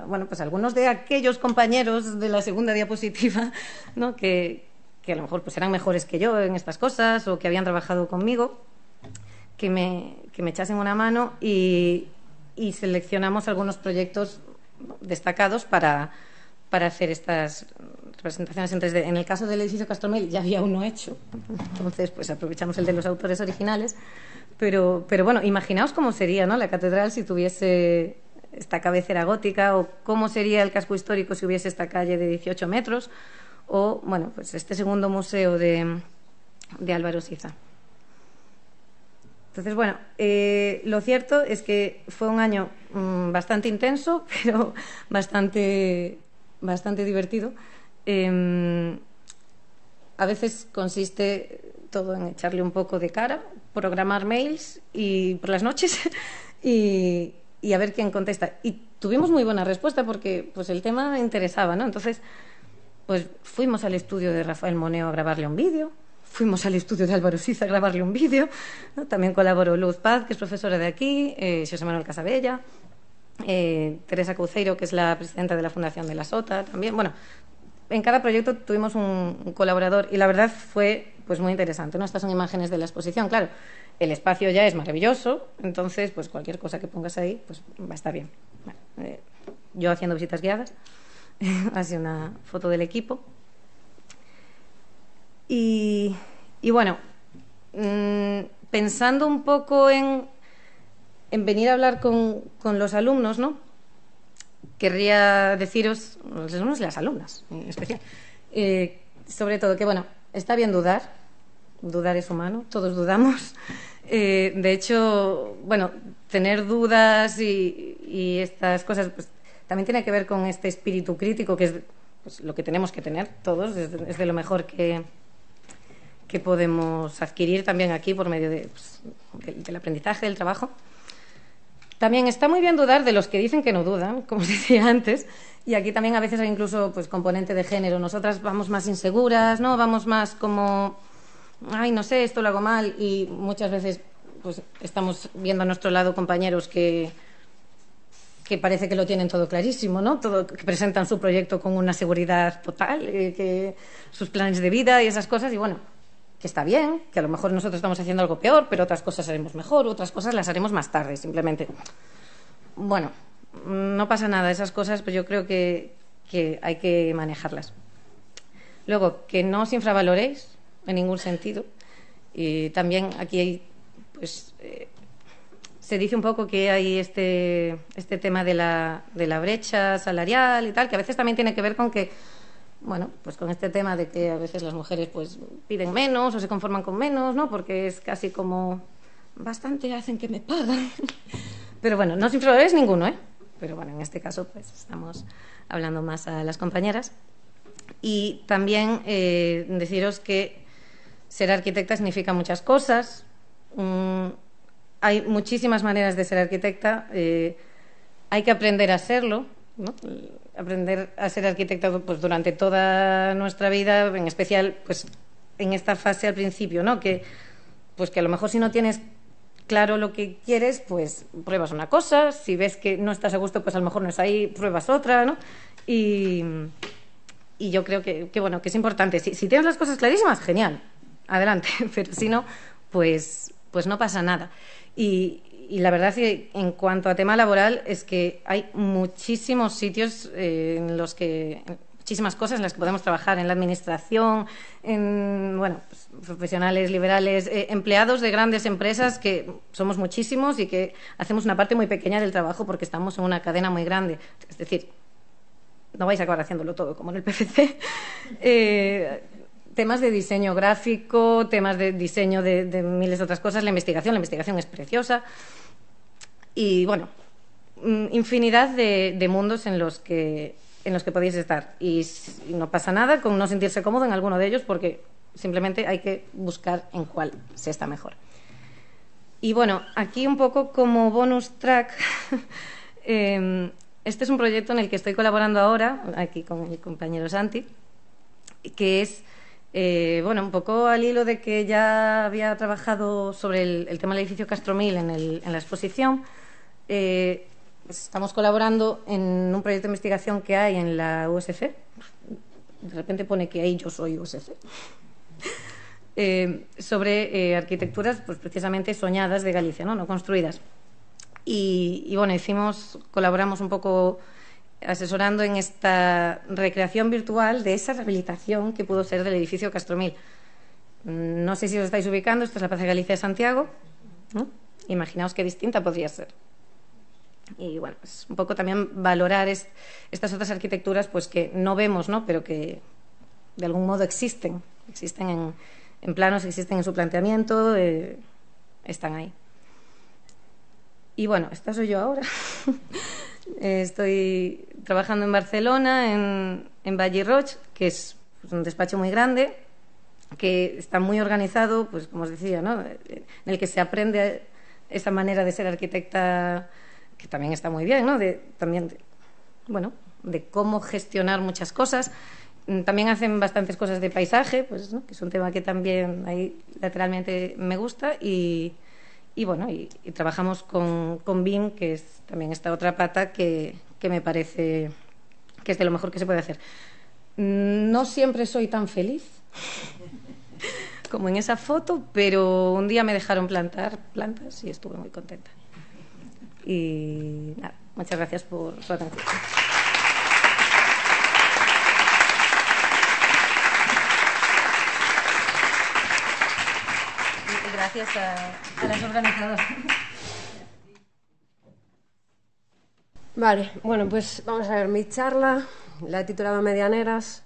bueno, pues a algunos de aquellos compañeros de la segunda diapositiva, ¿no? que a lo mejor pues eran mejores que yo en estas cosas, o que habían trabajado conmigo, que me echasen una mano, y seleccionamos algunos proyectos destacados para hacer estas representaciones en 3D. En el caso del edificio Castromil ya había uno hecho, entonces pues aprovechamos el de los autores originales, pero bueno, imaginaos cómo sería, ¿no?, la catedral si tuviese esta cabecera gótica, o cómo sería el casco histórico si hubiese esta calle de 18 metros, o, bueno, pues este segundo museo de Álvaro Siza. Entonces, bueno, lo cierto es que fue un año bastante intenso, pero bastante divertido. A veces consiste todo en echarle un poco de cara, programar mails y por las noches y a ver quién contesta. Y tuvimos muy buena respuesta porque pues el tema interesaba, ¿no? Entonces, pues fuimos al estudio de Rafael Moneo a grabarle un vídeo, fuimos al estudio de Álvaro Siza a grabarle un vídeo, ¿no? También colaboró Luz Paz, que es profesora de aquí, Xosé Manuel Casabella, Teresa Couceiro, que es la presidenta de la Fundación de la Sota, también. Bueno, en cada proyecto tuvimos un colaborador y la verdad fue pues muy interesante, ¿no? Estas son imágenes de la exposición. Claro, el espacio ya es maravilloso, entonces pues cualquier cosa que pongas ahí pues va a estar bien. Bueno, yo haciendo visitas guiadas, así una foto del equipo. Y bueno, pensando un poco en venir a hablar con los alumnos, ¿no? Querría deciros, los alumnos y las alumnas en especial, sobre todo que, bueno, está bien dudar es humano, todos dudamos. De hecho, bueno, tener dudas y estas cosas pues, también tiene que ver con este espíritu crítico, que es pues, lo que tenemos que tener todos, es de lo mejor que podemos adquirir también aquí por medio pues, del aprendizaje, del trabajo. También está muy bien dudar de los que dicen que no dudan, como os decía antes, y aquí también a veces hay incluso pues, componente de género. Nosotras vamos más inseguras, ¿no? Vamos más como, ay, no sé, esto lo hago mal, y muchas veces pues, estamos viendo a nuestro lado compañeros que parece que lo tienen todo clarísimo, ¿no? Todo, que presentan su proyecto con una seguridad total, que sus planes de vida y esas cosas, y bueno, que está bien, que a lo mejor nosotros estamos haciendo algo peor, pero otras cosas haremos mejor, otras cosas las haremos más tarde, simplemente. Bueno, no pasa nada, esas cosas pues yo creo que hay que manejarlas. Luego, que no os infravaloréis en ningún sentido. Y también aquí hay, pues, se dice un poco que hay este tema de la brecha salarial y tal, que a veces también tiene que ver con que bueno, pues con este tema de que a veces las mujeres pues piden menos o se conforman con menos, ¿no? Porque es casi como bastante hacen que me pagan. Pero bueno, no os infravaloréis ninguno, ¿eh? Pero bueno, en este caso pues estamos hablando más a las compañeras. Y también deciros que ser arquitecta significa muchas cosas. Hay muchísimas maneras de ser arquitecta. Hay que aprender a serlo, ¿no? Aprender a ser arquitecta pues, durante toda nuestra vida, en especial pues, en esta fase al principio, ¿no? Que a lo mejor si no tienes claro lo que quieres, pues pruebas una cosa, si ves que no estás a gusto, pues a lo mejor no es ahí, pruebas otra, ¿no? Y yo creo que bueno, que es importante. Si tienes las cosas clarísimas, genial, adelante, pero si no, pues no pasa nada. Y la verdad es que en cuanto a tema laboral es que hay muchísimos sitios en los que muchísimas cosas en las que podemos trabajar, en la administración, en bueno, pues, profesionales liberales, empleados de grandes empresas, que somos muchísimos y que hacemos una parte muy pequeña del trabajo porque estamos en una cadena muy grande. Es decir, no vais a acabar haciéndolo todo como en el PFC. Temas de diseño gráfico, temas de diseño de miles de otras cosas, la investigación es preciosa y bueno, infinidad de mundos en los que podéis estar y no pasa nada con no sentirse cómodo en alguno de ellos porque simplemente hay que buscar en cuál se está mejor. Y bueno, aquí un poco como bonus track, este es un proyecto en el que estoy colaborando ahora, aquí con mi compañero Santi, que es bueno, un poco al hilo de que ya había trabajado sobre el tema del edificio Castromil en la exposición. Pues estamos colaborando en un proyecto de investigación que hay en la USC. De repente pone que ahí yo soy USC. Sobre arquitecturas pues precisamente soñadas de Galicia, no construidas. Y bueno, colaboramos un poco asesorando en esta recreación virtual de esa rehabilitación que pudo ser del edificio Castromil. No sé si os estáis ubicando, esto es la Plaza de Galicia de Santiago, ¿no? Imaginaos qué distinta podría ser. Y bueno, es un poco también valorar estas otras arquitecturas pues que no vemos, ¿no? Pero que de algún modo existen en planos, existen en su planteamiento, están ahí. Y bueno, esta soy yo ahora. Estoy trabajando en Barcelona, en Vallirroch, que es un despacho muy grande, que está muy organizado, pues como os decía, ¿no? En el que se aprende esa manera de ser arquitecta, que también está muy bien, ¿no? De cómo gestionar muchas cosas. También hacen bastantes cosas de paisaje, pues, ¿no? Que es un tema que también ahí lateralmente me gusta, y trabajamos con BIM, que es también esta otra pata que me parece que es de lo mejor que se puede hacer. No siempre soy tan feliz como en esa foto, pero un día me dejaron plantar plantas y estuve muy contenta. Y nada, muchas gracias por su atención. Gracias a las organizadoras. Vale, bueno, pues vamos a ver mi charla. La he titulado Medianeras.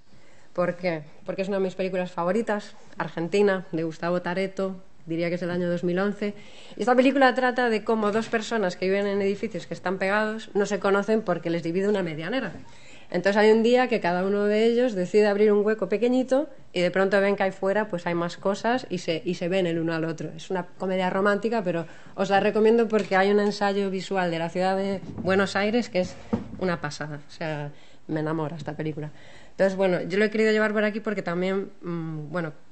¿Por qué? Porque es una de mis películas favoritas, Argentina, de Gustavo Tareto, diría que es del año 2011. Y esta película trata de cómo dos personas que viven en edificios que están pegados no se conocen porque les divide una medianera. Entonces hay un día que cada uno de ellos decide abrir un hueco pequeñito y de pronto ven que ahí fuera pues hay más cosas y se ven el uno al otro. Es una comedia romántica, pero os la recomiendo porque hay un ensayo visual de la ciudad de Buenos Aires que es una pasada. O sea, me enamora esta película. Entonces, bueno, yo lo he querido llevar por aquí porque también,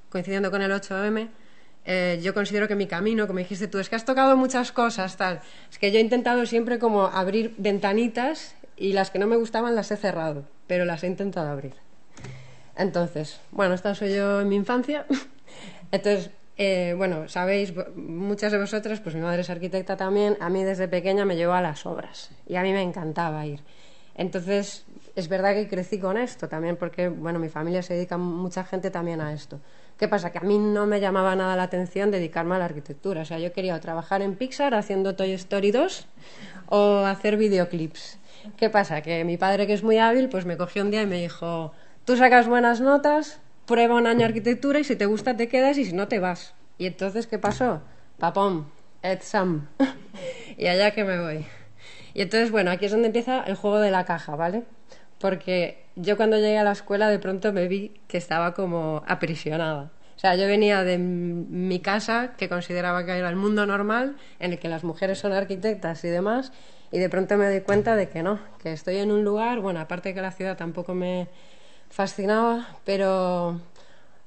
coincidiendo con el 8M, yo considero que mi camino, como dijiste tú, es que has tocado muchas cosas, tal. Es que yo he intentado siempre como abrir ventanitas y las que no me gustaban las he cerrado, pero las he intentado abrir. Entonces, bueno, esta soy yo en mi infancia. Entonces, sabéis, muchas de vosotras, pues mi madre es arquitecta también, a mí desde pequeña me llevó a las obras y a mí me encantaba ir. Entonces, es verdad que crecí con esto también porque, bueno, mi familia se dedica mucha gente también a esto. ¿Qué pasa? Que a mí no me llamaba nada la atención dedicarme a la arquitectura. O sea, yo quería trabajar en Pixar haciendo Toy Story 2 o hacer videoclips. ¿Qué pasa? Que mi padre, que es muy hábil, pues me cogió un día y me dijo: tú sacas buenas notas, prueba un año arquitectura y si te gusta te quedas y si no te vas. Y entonces, ¿qué pasó? Papón, Sam. Y allá que me voy. Y entonces, bueno, aquí es donde empieza el juego de la caja, ¿vale? Porque yo cuando llegué a la escuela de pronto me vi que estaba como aprisionada. O sea, yo venía de mi casa, que consideraba que era el mundo normal, en el que las mujeres son arquitectas y demás, y de pronto me doy cuenta de que no, que estoy en un lugar, bueno, aparte de que la ciudad tampoco me fascinaba, pero...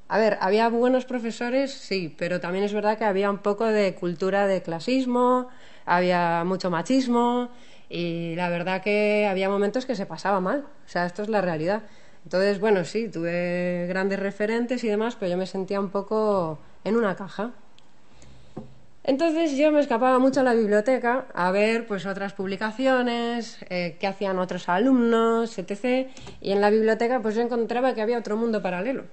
A ver, había buenos profesores, sí, pero también es verdad que había un poco de cultura de clasismo, había mucho machismo y la verdad que había momentos que se pasaba mal, o sea, esto es la realidad. Entonces, bueno, sí, tuve grandes referentes y demás, pero yo me sentía un poco en una caja. Entonces yo me escapaba mucho a la biblioteca a ver pues otras publicaciones, qué hacían otros alumnos, etc. Y en la biblioteca pues yo encontraba que había otro mundo paralelo.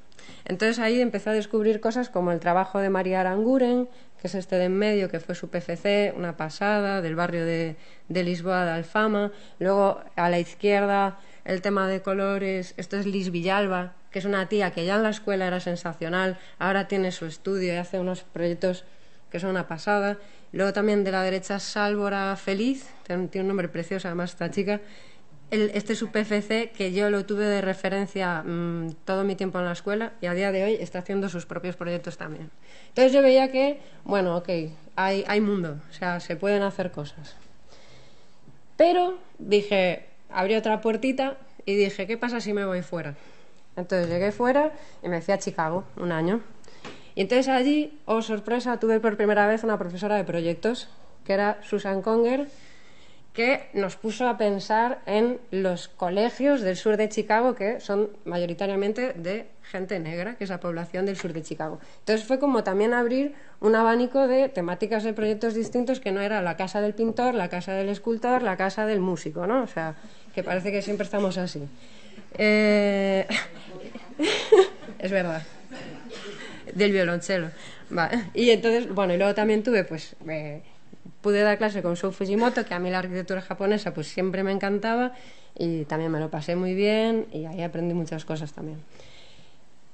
Entonces ahí empecé a descubrir cosas como el trabajo de María Aranguren, que es este de en medio, que fue su PFC, una pasada, del barrio de Lisboa de Alfama. Luego a la izquierda el tema de colores, esto es Liz Villalba, que es una tía que ya en la escuela era sensacional, ahora tiene su estudio y hace unos proyectos que son una pasada. Luego también de la derecha Sálvora Feliz, tiene un nombre precioso además esta chica. Este es su PFC, que yo lo tuve de referencia todo mi tiempo en la escuela y a día de hoy está haciendo sus propios proyectos también. Entonces yo veía que, bueno, ok, hay mundo, o sea, se pueden hacer cosas. Pero dije, abrí otra puertita y dije, ¿qué pasa si me voy fuera? Entonces llegué fuera y me fui a Chicago un año. Y entonces allí, oh sorpresa, tuve por primera vez una profesora de proyectos, que era Susan Conger, que nos puso a pensar en los colegios del sur de Chicago, que son mayoritariamente de gente negra, que es la población del sur de Chicago. Entonces fue como también abrir un abanico de temáticas de proyectos distintos, que no era la casa del pintor, la casa del escultor, la casa del músico, ¿no? O sea, que parece que siempre estamos así. Es verdad. Del violonchelo. Vale. Y entonces, bueno, y luego también tuve, pues, pude dar clase con Shou Fujimoto, que a mí la arquitectura japonesa pues siempre me encantaba y también me lo pasé muy bien y ahí aprendí muchas cosas también.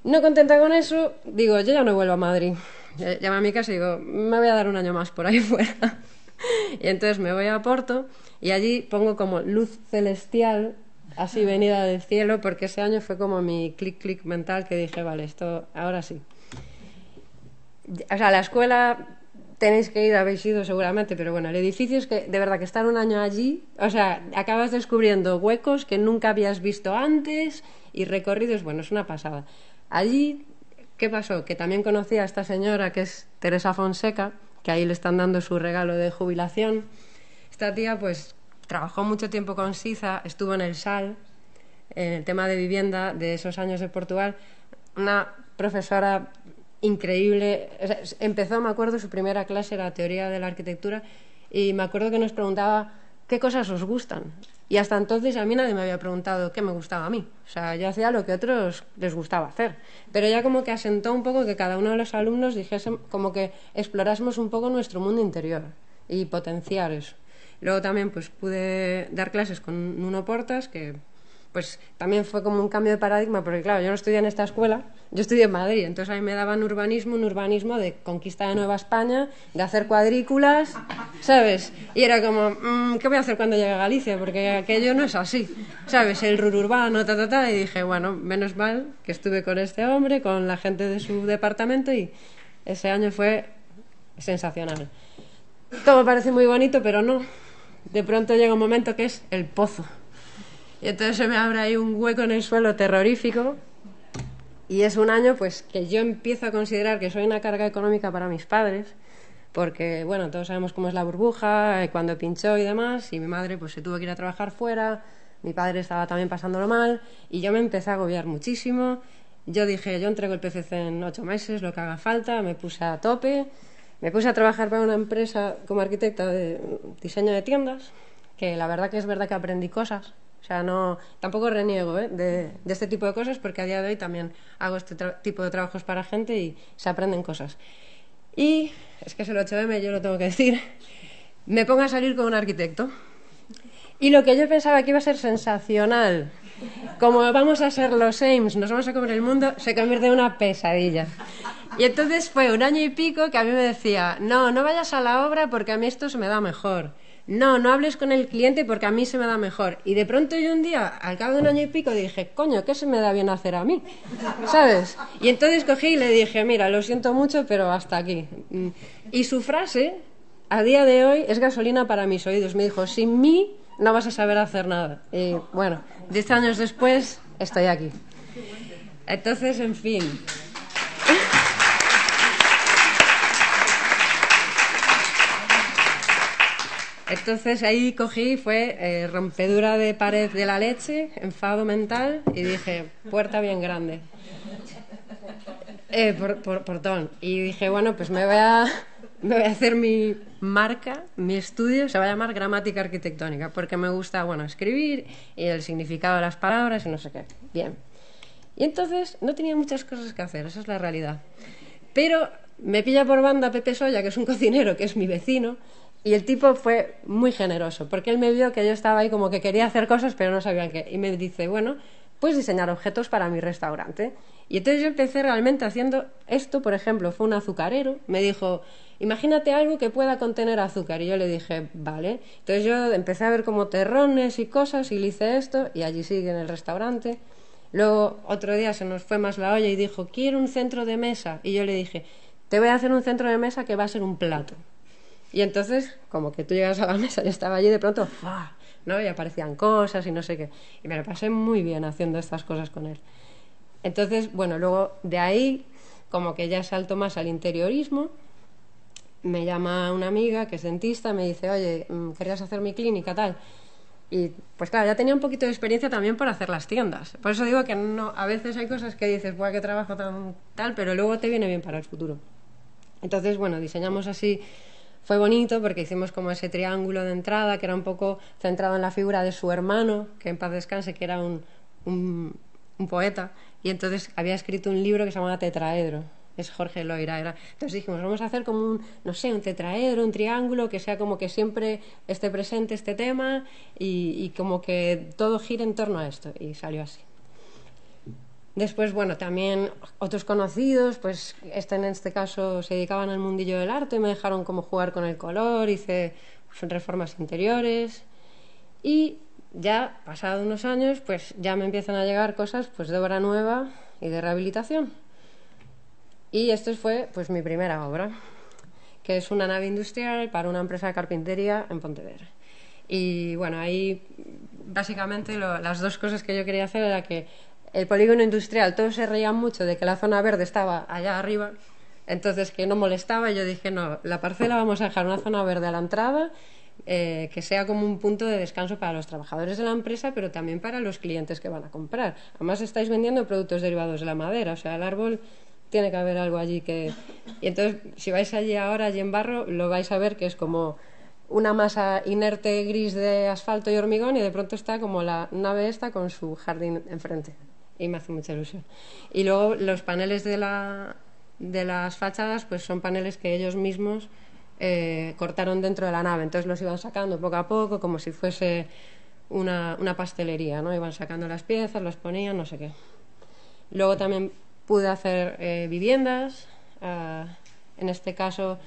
No contenta con eso, digo, yo ya no vuelvo a Madrid. Llamo a mi casa y digo, me voy a dar un año más por ahí fuera. Y entonces me voy a Porto y allí pongo como luz celestial, así venida del cielo, porque ese año fue como mi clic mental que dije, vale, esto ahora sí. O sea, la escuela tenéis que ir, habéis ido seguramente, pero bueno, el edificio es que de verdad que estar un año allí, o sea, acabas descubriendo huecos que nunca habías visto antes y recorridos, bueno, es una pasada. Allí, ¿qué pasó? Que también conocí a esta señora que es Teresa Fonseca, que ahí le están dando su regalo de jubilación. Esta tía pues trabajó mucho tiempo con Siza, estuvo en el SAL, en el tema de vivienda de esos años de Portugal, una profesora increíble. O sea, empezó, me acuerdo, su primera clase era teoría de la arquitectura y me acuerdo que nos preguntaba qué cosas os gustan. Y hasta entonces a mí nadie me había preguntado qué me gustaba a mí. O sea, yo hacía lo que a otros les gustaba hacer. Pero ya como que asentó un poco que cada uno de los alumnos dijese, como que explorásemos un poco nuestro mundo interior y potenciar eso. Luego también pues pude dar clases con Nuno Portas, que pues también fue como un cambio de paradigma, porque claro, yo no estudié en esta escuela, yo estudié en Madrid, entonces ahí me daban un urbanismo de conquista de Nueva España, de hacer cuadrículas, ¿sabes? Y era como, ¿qué voy a hacer cuando llegue a Galicia? Porque aquello no es así, ¿sabes? El urbano, y dije, bueno, menos mal que estuve con este hombre, con la gente de su departamento, y ese año fue sensacional. Todo parece muy bonito, pero no. De pronto llega un momento que es el pozo. Y entonces se me abre ahí un hueco en el suelo terrorífico y es un año pues que yo empiezo a considerar que soy una carga económica para mis padres porque, bueno, todos sabemos cómo es la burbuja, cuando pinchó y demás, y mi madre pues se tuvo que ir a trabajar fuera, mi padre estaba también pasándolo mal y yo me empecé a agobiar muchísimo. Yo dije, yo entrego el PCC en 8 meses, lo que haga falta, me puse a tope, me puse a trabajar para una empresa como arquitecta de diseño de tiendas, que la verdad que es verdad que aprendí cosas. O sea, no, tampoco reniego de este tipo de cosas porque a día de hoy también hago este tipo de trabajos para gente y se aprenden cosas. Y es que es el 8M, yo lo tengo que decir, me pongo a salir con un arquitecto. Y lo que yo pensaba que iba a ser sensacional, como vamos a ser los Ames, nos vamos a comer el mundo, se convierte en una pesadilla. Y entonces fue un año y pico que a mí me decía, no vayas a la obra porque a mí esto se me da mejor. No hables con el cliente porque a mí se me da mejor. Y de pronto yo un día, al cabo de un año y pico, dije, coño, ¿qué se me da bien hacer a mí? ¿Sabes? Y entonces cogí y le dije, mira, lo siento mucho, pero hasta aquí. Y su frase, a día de hoy, es gasolina para mis oídos. Me dijo, sin mí no vas a saber hacer nada. Y bueno, 10 años después, estoy aquí. Entonces, en fin... Entonces ahí cogí, fue rompedura de pared de la leche, enfado mental y dije, puerta bien grande. Portón. Y dije, bueno, pues me voy a hacer mi marca, mi estudio, se va a llamar Gramática Arquitectónica, porque me gusta, bueno, escribir y el significado de las palabras y no sé qué. Bien. Y entonces no tenía muchas cosas que hacer, esa es la realidad. Pero me pilla por banda Pepe Soya, que es un cocinero, que es mi vecino. Y el tipo fue muy generoso, porque él me vio que yo estaba ahí como que quería hacer cosas, pero no sabía qué. Y me dice, bueno, puedes diseñar objetos para mi restaurante. Y entonces yo empecé realmente haciendo esto, por ejemplo, fue un azucarero. Me dijo, imagínate algo que pueda contener azúcar. Y yo le dije, vale. Entonces yo empecé a ver como terrones y cosas y le hice esto y allí sigue en el restaurante. Luego otro día se nos fue más la olla y dijo, quiero un centro de mesa. Y yo le dije, te voy a hacer un centro de mesa que va a ser un plato. Y entonces, como que tú llegas a la mesa y estaba allí de pronto, ¡fua! ¿No? Y aparecían cosas y no sé qué. Y me lo pasé muy bien haciendo estas cosas con él. Entonces, bueno, luego de ahí, como que ya salto más al interiorismo. Me llama una amiga que es dentista, me dice, oye, ¿querías hacer mi clínica, tal? Y pues claro, ya tenía un poquito de experiencia también por hacer las tiendas. Por eso digo que no, a veces hay cosas que dices, ¡buah, qué trabajo tan tal! Pero luego te viene bien para el futuro. Entonces, bueno, diseñamos así. Fue bonito porque hicimos como ese triángulo de entrada que era un poco centrado en la figura de su hermano, que en paz descanse, que era un poeta, y entonces había escrito un libro que se llamaba Tetraedro, es Jorge Loira. Entonces dijimos, vamos a hacer como un tetraedro, un triángulo, que sea como que siempre esté presente este tema y como que todo gire en torno a esto, y salió así. Después, bueno, también otros conocidos, pues en este caso se dedicaban al mundillo del arte, me dejaron como jugar con el color, hice pues, reformas interiores y ya pasados unos años, pues ya me empiezan a llegar cosas pues de obra nueva y de rehabilitación. Y esto fue pues mi primera obra, que es una nave industrial para una empresa de carpintería en Pontevedra. Y bueno, ahí básicamente las dos cosas que yo quería hacer era que el polígono industrial, todos se reían mucho de que la zona verde estaba allá arriba, entonces que no molestaba, y yo dije, no, la parcela vamos a dejar una zona verde a la entrada, que sea como un punto de descanso para los trabajadores de la empresa, pero también para los clientes que van a comprar. Además estáis vendiendo productos derivados de la madera, o sea, el árbol tiene que haber algo allí que... Y entonces, si vais allí ahora, allí en Barro, lo vais a ver que es como una masa inerte gris de asfalto y hormigón, y de pronto está como la nave esta con su jardín enfrente. Y me hace mucha ilusión. Y luego los paneles de las fachadas pues son paneles que ellos mismos cortaron dentro de la nave, entonces los iban sacando poco a poco como si fuese una pastelería, ¿no? Iban sacando las piezas, los ponían, no sé qué. Luego también pude hacer viviendas, en este caso,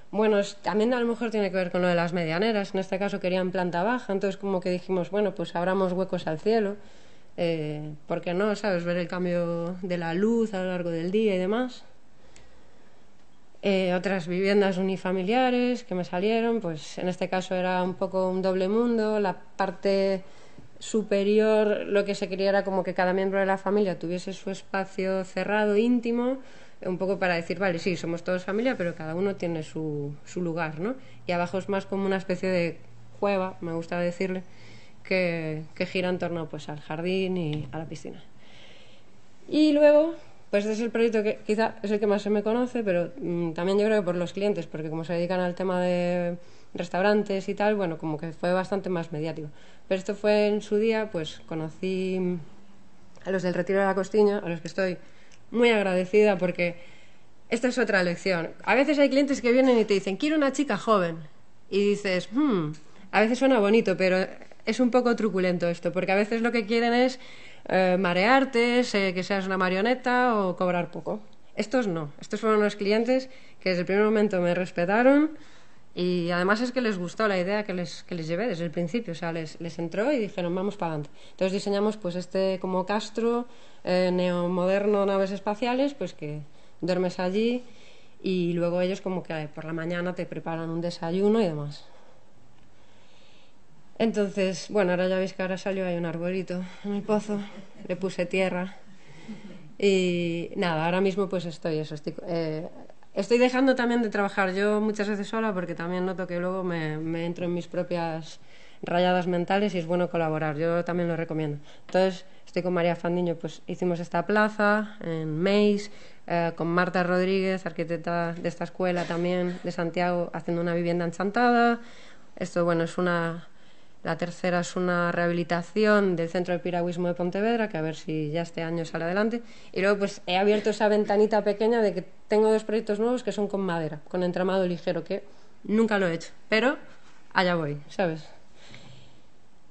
bueno, también a lo mejor tiene que ver con lo de las medianeras, en este caso querían planta baja, entonces como que dijimos, bueno, pues abramos huecos al cielo. ¿Por qué no? ¿Sabes? Ver el cambio de la luz a lo largo del día y demás. Otras viviendas unifamiliares que me salieron, pues en este caso era un poco un doble mundo. La parte superior, lo que se quería era como que cada miembro de la familia tuviese su espacio cerrado, íntimo, un poco para decir, vale, sí, somos todos familia, pero cada uno tiene su lugar, ¿no? Y abajo es más como una especie de cueva, me gusta decirle, que gira en torno pues al jardín y a la piscina. Y luego, pues este es el proyecto que quizá es el que más se me conoce, pero también yo creo que por los clientes, porque como se dedican al tema de restaurantes y tal, bueno, como que fue bastante más mediático. Pero esto fue en su día, pues conocí a los del Retiro de la Costiña, a los que estoy muy agradecida, porque esta es otra lección. A veces hay clientes que vienen y te dicen, quiero una chica joven, y dices, a veces suena bonito, pero es un poco truculento esto, porque a veces lo que quieren es marearte, que seas una marioneta o cobrar poco. Estos no, estos fueron unos clientes que desde el primer momento me respetaron, y además es que les gustó la idea que les llevé desde el principio, o sea, les entró y dijeron, vamos para adelante. Entonces diseñamos pues este como castro neomoderno, naves espaciales, pues que duermes allí y luego ellos como que por la mañana te preparan un desayuno y demás. Entonces, bueno, ahora ya veis que ahora salió ahí un arbolito en el pozo, le puse tierra y nada, ahora mismo pues estoy dejando también de trabajar yo muchas veces sola, porque también noto que luego me entro en mis propias rayadas mentales y es bueno colaborar, yo también lo recomiendo. Entonces estoy con María Fandiño, pues hicimos esta plaza en Meis, con Marta Rodríguez, arquitecta de esta escuela también de Santiago, haciendo una vivienda enchantada. Esto, bueno, la tercera es una rehabilitación del Centro de Piragüismo de Pontevedra, que a ver si ya este año sale adelante. Y luego pues he abierto esa ventanita pequeña de que tengo 2 proyectos nuevos que son con madera, con entramado ligero, que nunca lo he hecho, pero allá voy, ¿sabes?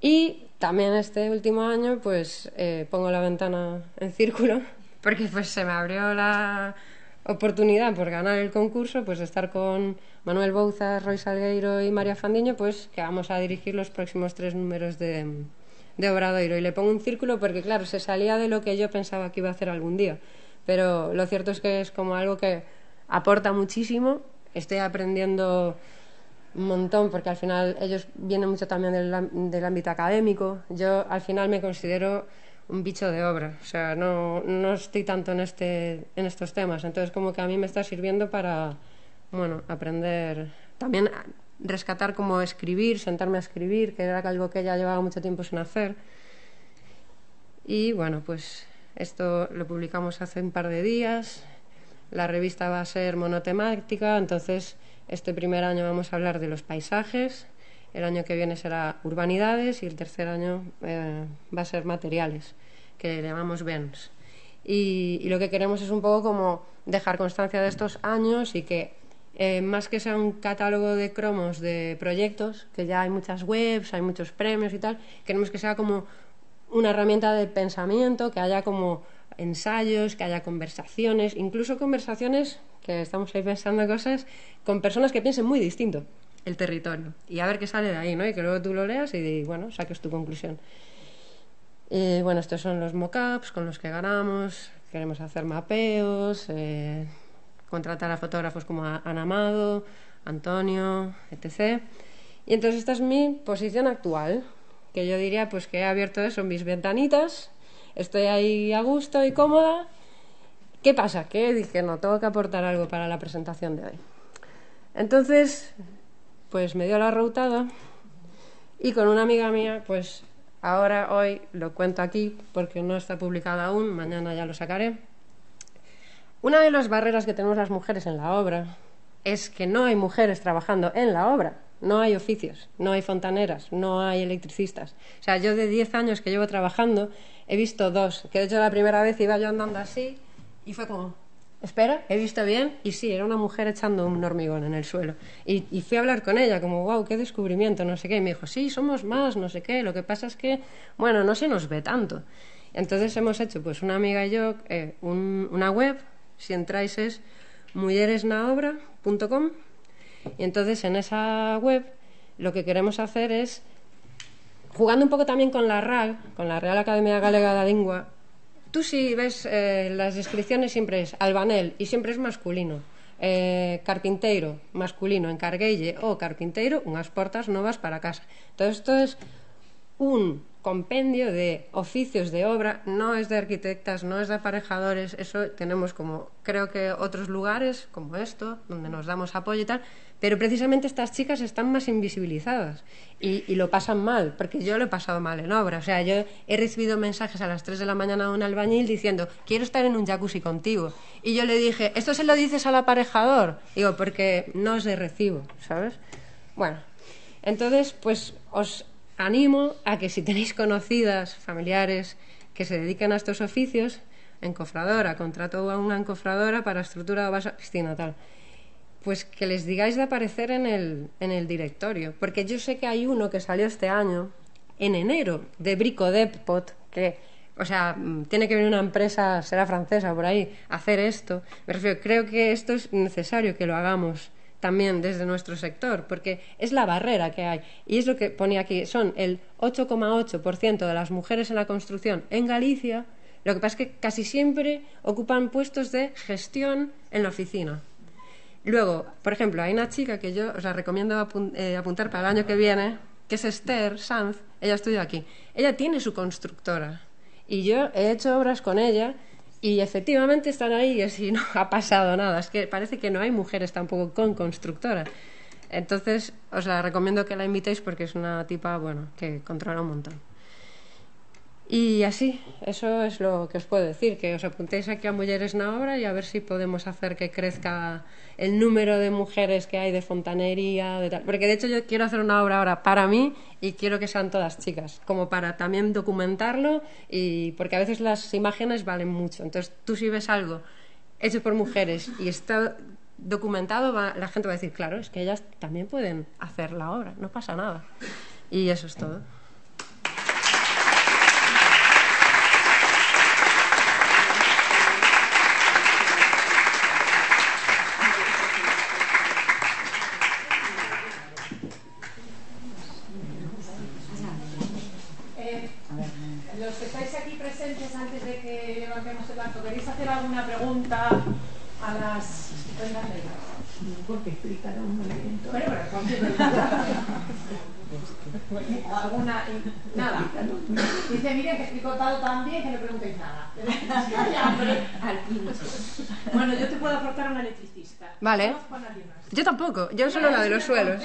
Y también este último año pues pongo la ventana en círculo, porque pues se me abrió la oportunidad por ganar el concurso, pues de estar con Manuel Bouzas, Roy Salgueiro y María Fandiño, pues que vamos a dirigir los próximos 3 números de Obradoiro. Y le pongo un círculo porque, claro, se salía de lo que yo pensaba que iba a hacer algún día. Pero lo cierto es que es como algo que aporta muchísimo. Estoy aprendiendo un montón, porque al final ellos vienen mucho también del ámbito académico. Yo al final me considero un bicho de obra, o sea, no estoy tanto en estos temas, entonces como que a mí me está sirviendo para, bueno, aprender, también rescatar como escribir, sentarme a escribir, que era algo que ya llevaba mucho tiempo sin hacer. Y bueno, pues esto lo publicamos hace un par de días, la revista va a ser monotemática, entonces este primer año vamos a hablar de los paisajes, el año que viene será urbanidades y el tercer año va a ser materiales, que le llamamos BENS. Y lo que queremos es un poco como dejar constancia de estos años y que más que sea un catálogo de cromos de proyectos, que ya hay muchas webs, hay muchos premios y tal, queremos que sea como una herramienta de pensamiento, que haya como ensayos, que haya conversaciones, incluso conversaciones, que estamos ahí pensando cosas, con personas que piensen muy distinto el territorio. Y a ver qué sale de ahí, ¿no? Y que luego tú lo leas y, bueno, saques tu conclusión. Y, bueno, estos son los mock-ups con los que ganamos. Queremos hacer mapeos, contratar a fotógrafos como Ana Amado, Antonio, etc. Y entonces esta es mi posición actual, que yo diría pues que he abierto eso, mis ventanitas, estoy ahí a gusto y cómoda. ¿Qué pasa? Que dije, no, tengo que aportar algo para la presentación de hoy. Entonces, pues me dio la reutada y con una amiga mía, pues hoy lo cuento aquí porque no está publicado aún, mañana ya lo sacaré. Una de las barreras que tenemos las mujeres en la obra es que no hay mujeres trabajando en la obra. No hay oficios, no hay fontaneras, no hay electricistas. O sea, yo de 10 años que llevo trabajando he visto 2, que de hecho la primera vez iba yo andando así y fue como, espera, he visto bien, y sí, era una mujer echando un hormigón en el suelo. Y fui a hablar con ella, como, wow, qué descubrimiento, no sé qué, y me dijo, sí, somos más, no sé qué, lo que pasa es que, bueno, no se nos ve tanto. Entonces hemos hecho, pues una amiga y yo, una web, si entráis es mulleresnaobra.com. Y entonces en esa web lo que queremos hacer es, jugando un poco también con la RAG, con la Real Academia Galega da Lingua, tú si ves las descripciones siempre es albanel y siempre es masculino, carpinteiro masculino, encargueille o carpinteiro, unhas portas novas para casa. Entonces esto es un compendio de oficios de obra, no es de arquitectas, no es de aparejadores, eso tenemos como, creo que otros lugares como esto, donde nos damos apoyo y tal, pero precisamente estas chicas están más invisibilizadas y lo pasan mal, porque yo lo he pasado mal en obra. O sea, yo he recibido mensajes a las 3 de la mañana de un albañil diciendo, quiero estar en un jacuzzi contigo, y yo le dije, ¿esto se lo dices al aparejador? Digo, porque no es de recibo, ¿sabes? Bueno, entonces pues os animo a que si tenéis conocidas, familiares que se dediquen a estos oficios, encofradora, contrato a una encofradora para estructura de base, piscina, tal, pues que les digáis de aparecer en el directorio, porque yo sé que hay uno que salió este año, en enero, de Brico Depot, que, o sea, tiene que venir una empresa, será francesa por ahí, a hacer esto. Me refiero, creo que esto es necesario que lo hagamos también desde nuestro sector, porque es la barrera que hay. Y es lo que ponía aquí, son el 8,8% de las mujeres en la construcción en Galicia. Lo que pasa es que casi siempre ocupan puestos de gestión en la oficina. Luego, por ejemplo, hay una chica que yo os la recomiendo apuntar para el año que viene, que es Esther Sanz, ella estudia aquí. Ella tiene su constructora y yo he hecho obras con ella y efectivamente están ahí y así no ha pasado nada. Es que parece que no hay mujeres tampoco con constructora. Entonces os la recomiendo que la invitéis porque es una tipa, bueno, que controla un montón. Y así, eso es lo que os puedo decir, que os apuntéis aquí a Mulleres na Obra y a ver si podemos hacer que crezca el número de mujeres que hay de fontanería, de tal. Porque de hecho yo quiero hacer una obra ahora para mí y quiero que sean todas chicas, como para también documentarlo, y porque a veces las imágenes valen mucho. Entonces tú si ves algo hecho por mujeres y está documentado, la gente va a decir, claro, es que ellas también pueden hacer la obra, no pasa nada. Y eso es todo. Los que estáis aquí presentes, antes de que levantemos el acto, ¿queréis hacer alguna pregunta a las estupendas leyes? Porque explicaron un evento. Bueno, cualquier pregunta. ¿Alguna? Nada. Dice Miriam que explicó todo tan bien que no preguntéis nada. Bueno, yo te puedo aportar a una electricista. Vale. Yo tampoco, yo solo la de los suelos.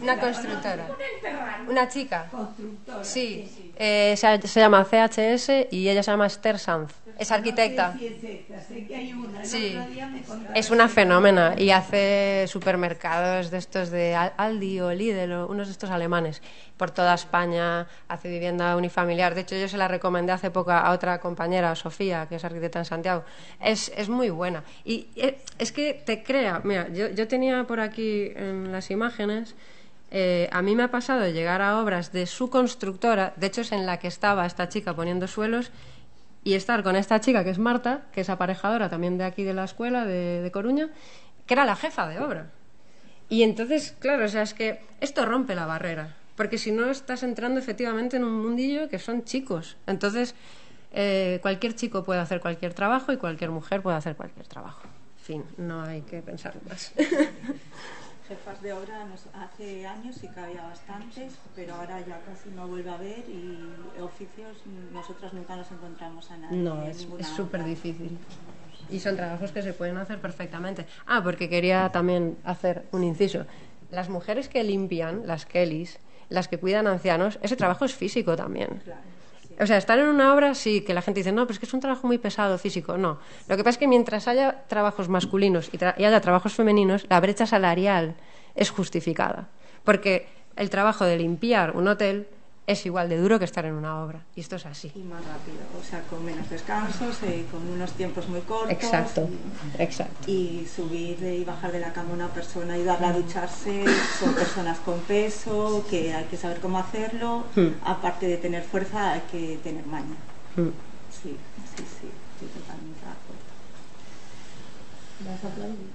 Una constructora. Una chica. Sí. Se llama CHS y ella se llama Esther Sanz. Es arquitecta. Sí. Es una fenómena y hace supermercados de estos de Aldi o Lidl o unos de estos alemanes por toda España. Hace vivienda unifamiliar. De hecho, yo se la recomendé hace poco a otra compañera, Sofía, que es arquitecta en Santiago. Es muy buena. Y es que te crea. Mira, yo tenía por aquí en las imágenes A mí me ha pasado de llegar a obras de su constructora, de hecho es en la que estaba esta chica poniendo suelos, y estar con esta chica que es Marta, que es aparejadora también de aquí de la escuela de Coruña, que era la jefa de obra. Y entonces, claro, o sea, es que esto rompe la barrera, porque si no estás entrando efectivamente en un mundillo que son chicos. Entonces, cualquier chico puede hacer cualquier trabajo y cualquier mujer puede hacer cualquier trabajo. Fin, no hay que pensar más. Jefas de obra hace años sí que había bastantes, pero ahora ya casi no vuelve a haber, y oficios nosotras nunca nos encontramos a nadie. No, es súper difícil. Y son trabajos que se pueden hacer perfectamente. Ah, porque quería también hacer un inciso. Las mujeres que limpian, las Kellys, las que cuidan ancianos, ese trabajo es físico también. Claro, sí. O sea, estar en una obra, sí, que la gente dice, no, pero es que es un trabajo muy pesado físico. No. Lo que pasa es que mientras haya trabajos masculinos y haya trabajos femeninos, la brecha salarial es justificada. Porque el trabajo de limpiar un hotel es igual de duro que estar en una obra. Y esto es así. Y más rápido, o sea, con menos descansos, con unos tiempos muy cortos. Exacto, exacto. Y subir y bajar de la cama a una persona, ayudarla a ducharse, son personas con peso, que hay que saber cómo hacerlo. Aparte de tener fuerza, hay que tener maña. Sí, estoy totalmente de acuerdo. ¿Vas a aplaudir?